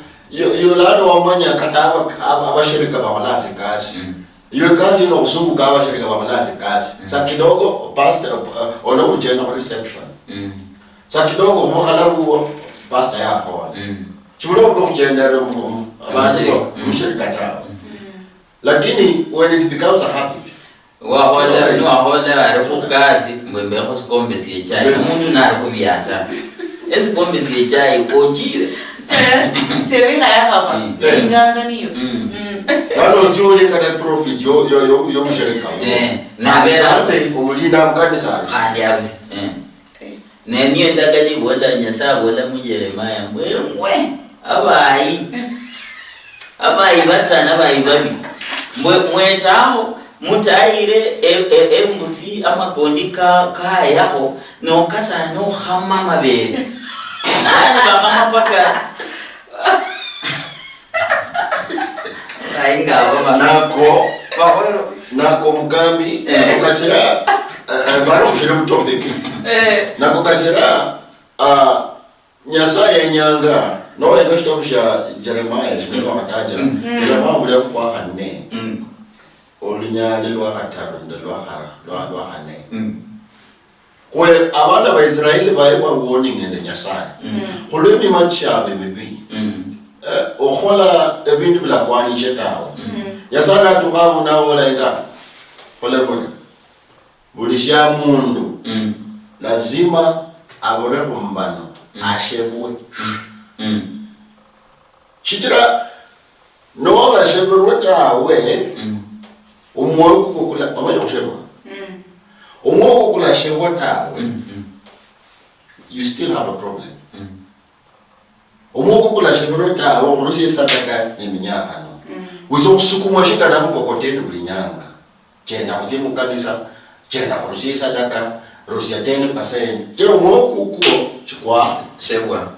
yolano wamanya kataba abashirika babalati kasi iyo kazi ino kusumbuka abashirika babalati kasi sa kidogo pastor ono mujena kwa reception sa kidogo mukalabu pastor yako chulo kujenda abantu mshirika tao lakini when it becomes a habit wahola arikukazi mwembe kusikombe siechai umuntu narikubyasa esikombe siechai kochire sevina yakaba inganga niyo Wano juli kada profit yo mshirika na bera umulinda mkanisa andi arusi niyo ndagaji wala Nyasa wala mu Yeremaya mwe abayi batana bayi babi mwetaho mutaire embusi amakondika kayaho no kasa no hama mabebe nani bakama paka ainga baba nako mkambi ukachira baro kushira mtombe nako kachira Nyasaye nyanga no eno shtomsha Jeremiah shino mataja Jeremiah mule kwa hanne olinya lwa hataro lwa hanne kwe abana ba Israeli bayewa warning nende Nyasaye kolemi machabe bibi okhola ebintu bila kwani chetawe Nyasaye atukamu na wala ita pole bulisha mundu lazima abore kumbano ashebwe chitira no la shebwe tawe umwoyo kukula amayo shebwe umwoyo kukula shebwe tawe you still have a problem. Omungu kula shemrota wa kurusi sadaka ni minyaka no. Wizo kusukuma shika na mkokoteni bulinyanga. Chenda kuzimu kanisa, chenda kurusi sadaka, rusi 10%. Chero mwoku kuko chikwa Chebwa.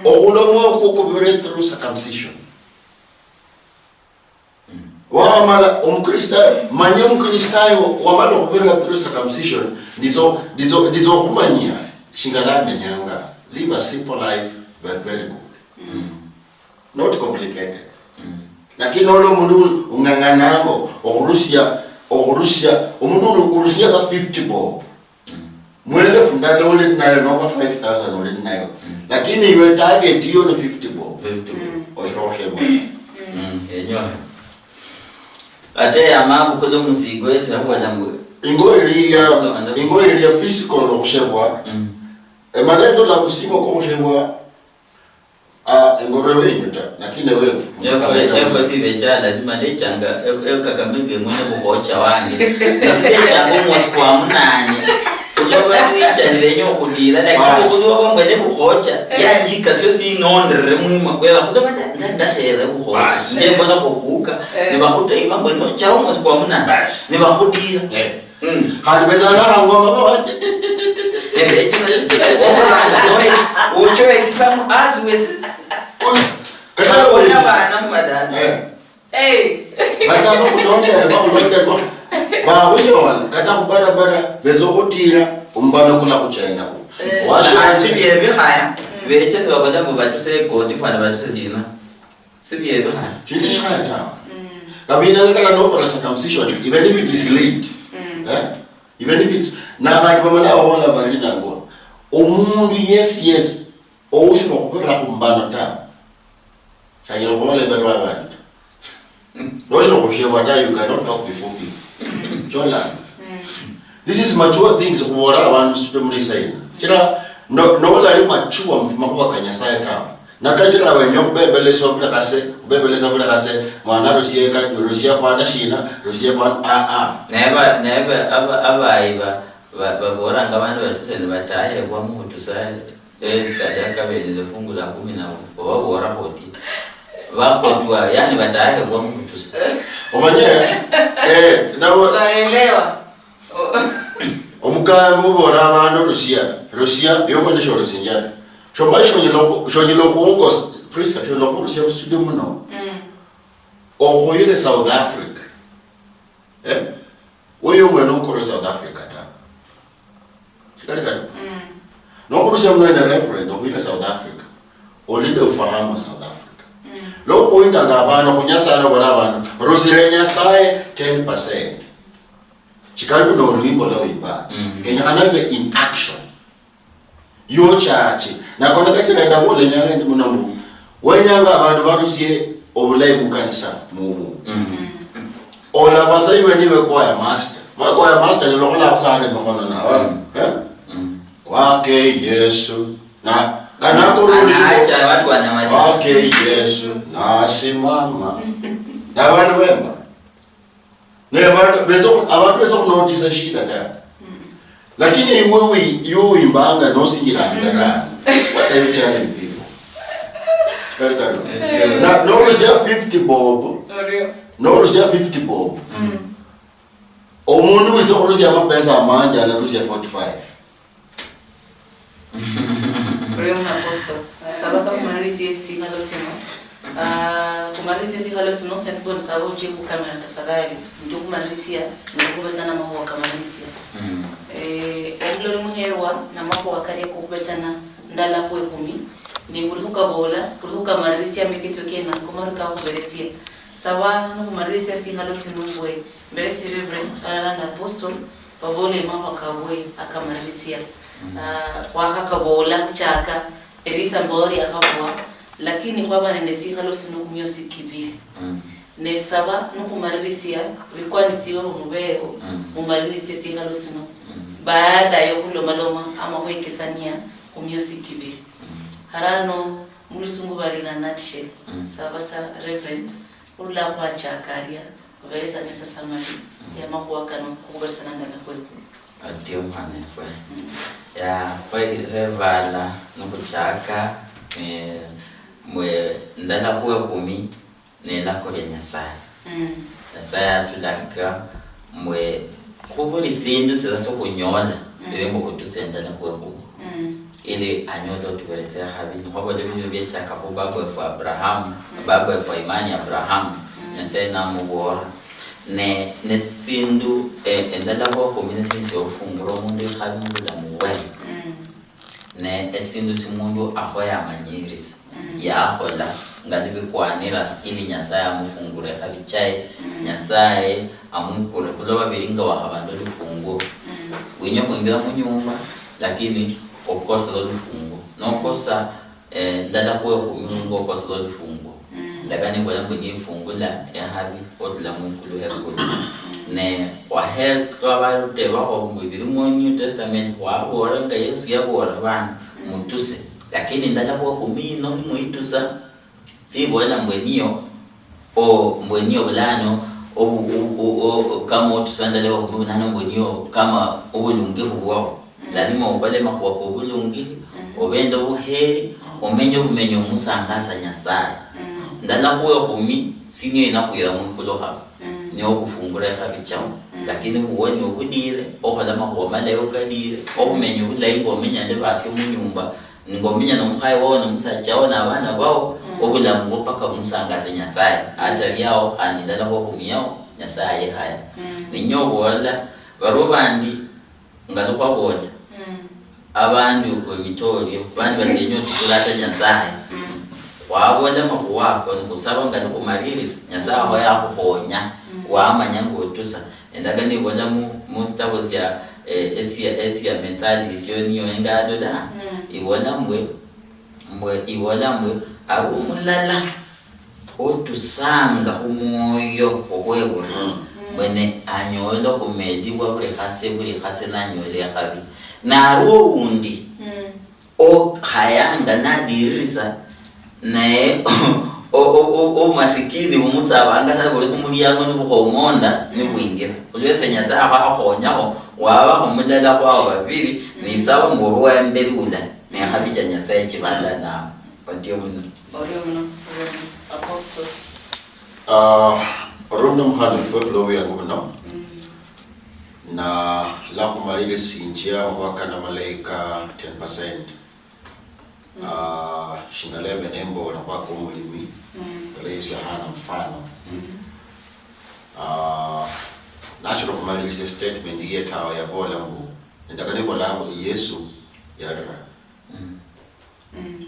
Okulo mwoku kubere through circumcision. Wamala manye umkristayo wamala kubere through circumcision. Dizo kumanya shingala menyanga. Live a simple life but very good. Not complicated. Lakini olo mundu unganganamo Orusia umundu urusia ka 50 bob. Mwele fundala ule nayo no 5,000 ule nayo. Lakini iwe target hiyo ni 50 bob. 50 bob. Oshoshe bo. Enyo. Ate ya mabu kodo musigo ese kwa jambo. Ingo ilia physical oshebwa. Emalendo la musimo ko oshebwa. Ngoro wenyuta lakini wewe Evo si vecha lazima ndechanga kakambenge mune kuhocha wange ndechanga mwosi kwa munani uloba wicha nilenyo kudira lakini kuzo bamwele kuhocha yanjika sio si nondere mwima kwela kudoba ndashera kuhocha ndembona kubuka nibakuta imambo no chawo mwosi kwa munani nibakudira hadi bezana ngoma baba uchoe kisamu azwesi kata ona bana madani batano kulonda ba uyo kata kubara bezokutira umbano kula kuchaina washa sibiye bihaya beche babaja mu batuse kodi fana batuse zina sibiye bihaya chiti shaya kabina kala no para circumcision even if it is late even if it's na bantu bamala wala balina ngo omundu yes ousho kupera kumbano ta chayo wale barwa bantu Rojo kusheva that you cannot talk before people. Jola. This is mature things kuora abantu student saying. Chira no la mature mfumakuwa kanyasaya ta. Nakachira wenyo bembelezo bembeleza bula kase mwana Rusia fana shina Rusia fana never abaiba babora ngabana batuse bataye kwa mutu sai sadaka bele fungu la 10 na babora hoti wakotua yani bataye kwa mutu omanye nabo baelewa omukambo bora abantu Rusia yomone shoro sinjana shomaisho nyilo kuongo Priska sholo ko Rusia studio muno ohoyele South Africa oyo mweno ko South Africa ta shikali no ko Rusia mwana reference ohoyele South Africa olinde ufahamu South Africa lo pointa ngabana kunyasa na bala abantu Rusia nyasaye 10% chikali no limbo la wimba Kenya anabe in action yo chachi na kona kasira ndabole nyale ndi munambu wenyanga abantu barusiye obulay mu kanisa mu ola basaiwe niwe kwa master ni lokola basale makono na wake Yesu na kanako rudi acha watu wanamali wake Yesu na simama na wanu wema ne abantu bezo notice shida da lakini wewe you imbanga no singira ndara what are you telling people na no Rusia 50 bob no Rusia 50 bob omundu wizo Rusia mapesa amanja la Rusia 45 Reuna posto sabasa kumarisi singalo sino kumarisi singalo sino hesbon sabo jibu kamera tafadhali ndio kumarisia ndio sana mambo kamarisia obulolo muherwa na mako wakari kubetana ndala kwe 10 ni kuruka bola kuruka marisia mekitso kena kumaruka kuberesia sawa no kumarisia singalo sinungwe mbesi reverend alana apostle babole mama kawe akamarisia kwa hakabola chaka elisa mbori akabwa lakini kwaba nende singalo sinungumyo sikibili ne saba no kumarisia bikwa nisiwe umubero umarisia singalo sinu baada ya kuloma ama kwekesania kumyosiki bi harano mulisungu bali na natshe sabasa reverend ula kwa chakaria weleza nesa samari ya makuwa kanu kubersana ndana kwetu Adio mane fue. Ya fue vala no kuchaka mwe ndala kuwe kumi nela kore Nyasaye. Nyasaye atulaka mwe kuburi sindu sasa kunyola lembo kutusendana kuwe kumi. Ili anyodo tuwelezea habini kwa bode binyo byechaka ku baba wa Abraham, baba wa imani Abraham. Nyasaye na mubora ne sindu endala kwa community sio funguro mundu habi mundu la muwe ne sindu si mundu ahoya amanyirisa ya ahola ngalibi kwanira ili Nyasaye amufungure habi chai Nyasaye amukure kuloba biringa wa habando lifungo winyo kuingira mu nyumba lakini okosa lo lifungo no kosa ndala kwa kumungu okosa lo lifungo lakini kwa yangu ni fungula ya habi odla mukulu hekulu ne wa heka balte ba ho mubiri mu New Testament wa bora nga Yesu ya bora bana mutuse lakini ndala kwa kumino muitusa si bona mbwenio bulano kama utusanda leo kubunano mbwenio kama ubulungifu wao lazima ukole makwa kubulungi obenda buheri omenyo bumenyo musangasa Nyasaye ndala kuwe kumi sinyo inakuira mukulu hapa ni okufungura kabichao lakini uwoni okudire ohola makwa malayo kadire omenyo ulayibo omenya ndebasyo mu nyumba ngomenya nomukhaye wona musachao na abana bao obulamu bopaka musangasa Nyasaye atali yao anindala ko kumiyao Nyasaye haya ninyo bola barobandi ngalo kwa bola abantu kwemitorio bandi batenyo tukulata Nyasaye wabona makuwako nikusaba ngalo kumariris Nyasaye aho yakuhonya wamanya ngotusa endaga ni bona mu stable ya esia mentali visioniyo engado da ibona ibona arumulala otusanga umoyo obwebura bene anyolo kumediwa bure khase nanyole khabi naro undi o khayanga nadirisa nae o masikini umusabanga sabole kumuliyamo nibuhomonda nibwingira ulwese Nyasaye abakhonyaho waba kumulala kwa babiri ni sawa ngobo wa mbelula ne khabija Nyasaye kibala na patio muno Apostle Romno mhani feblo ya ngubno na la kumalile sinjia wakana malaika 10% shingalebe nembo na kwa kumulimi Yesu hana mfano natural kumalile statement yetawa ya bola ngu ndakani bola Yesu yadra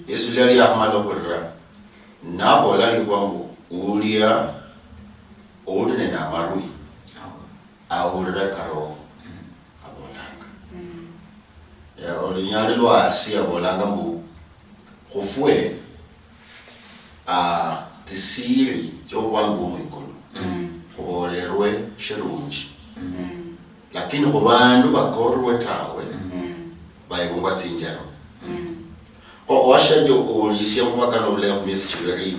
Yesu lali ya hamalo kodra na bola li kwangu ulia odene na marui ahulira karo abolanga ya olinyali lwa asia bolanga mbu kufue tisiri jo kwangu mwikulu kubolerwe shirunji lakini kubandu bakorwe tawe bayibungwa tsinjero washajo ulisia mpaka no leo miezi chiberi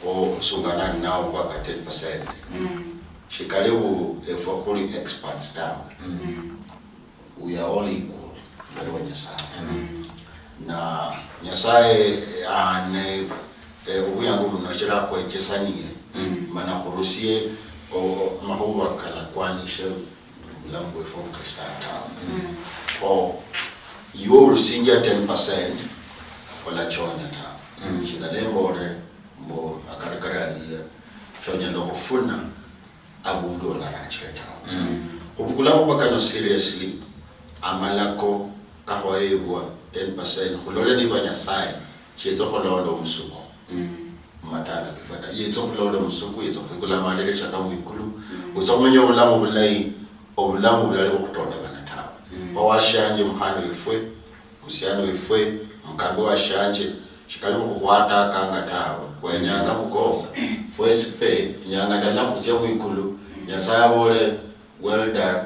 o sungana nao mpaka 10% shikalewu for fully experts down we are all equal kwa Nyasaye na Nyasaye ane ubuyangu bunachira kwa kesanie mana kurusie o mahuwa kala kwani shel mlango for Kristata you will sinja 10% wala chonya ta shinalembo mbo akarikari chonya ndo kufuna abundo la racheta ubukulamu bakano seriously amalako kahoewa 10% kulole ni Nyasaye chezo kolondo musuko matana kifata yezo kolondo musuko yezo kula maleke chaka mwikulu uzomenya ulamu bulai obulamu bulali okutonda banata bawashanje mhano ifwe musiano ifwe mkambi washanje shikalimu kukwata kanga tawe kwenyanga mukofa first pay nyanga dala kutia mwikulu Nyasaye bole well done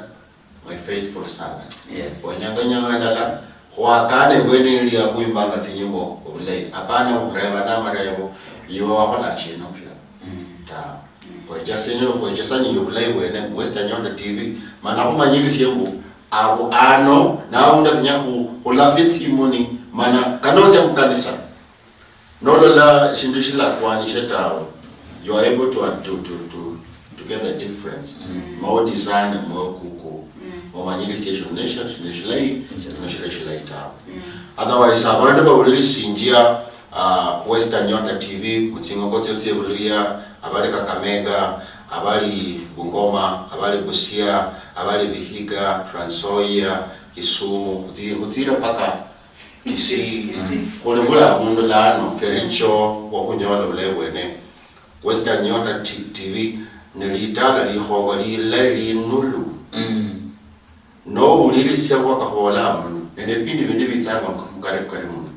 my faithful servant kwenyanga nyanga dala kwakane kwenili ya kuimbanga tinyimbo obulei apana ubreva na marebo yo wakola chino pya ta kwa jasenyo kwa jasanyo obulei wene western on the TV mana kumanyiri shembu abo ano na unda nyahu olafiti moni mana kanoza mukanisa nolola shindishila kwanisha tawo. You are able to get the difference. More design and more kuku. More manyiri station nation nishilai tawo. Otherwise abantu bawuliri sinjia Western Nyota TV mutsingo kote sebulia abali Kakamega, abali Bungoma, abali Busia, abali Vihiga, Trans Nzoia, Kisumu, kutira paka Kisii, kulebula mundulano Kericho wakunyola ulewene. Western Nyota TV nilitala lihongo li nulu. No uliri sewa kahola munu. Nene pindi vindi vitanga mkarimu.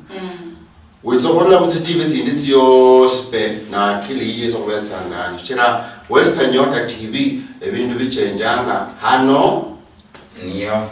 Witsohona mutsi TV zindi yospe na kili yezo kwetsangana. Chira Western Nyota TV ebindu bichenjanga hano niyo.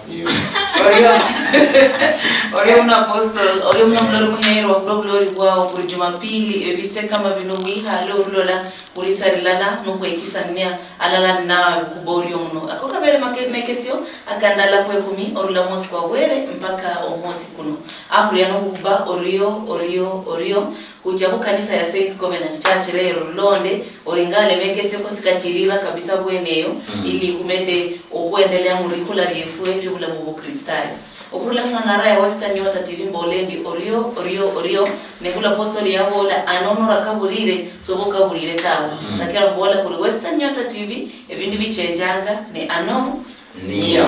Orio una apostol, orio una mloro muhero wa glory wao kuri Jumapili ebise kama bino wiha lola ulisarilala no kwekisania alala na kuborio muno. Akoka vere mekesio akandala kwe kumi orula mosi kwa were mpaka omosi kuno. Abriano kuba orio kujabu kanisa ya Saints Covenant Church lero londe oringale mekesio kosikachirira kabisa bweneyo ili kumende okuendelea murikula riefue bula mu Kristayo. Okula ngangara ya Western Nyota TV mbolendi orio nekula apostoli ya bola anonora kaburire soboka burire tawo sakira bola kuri Western Nyota TV ebindi bichenjanga ne ano niyo.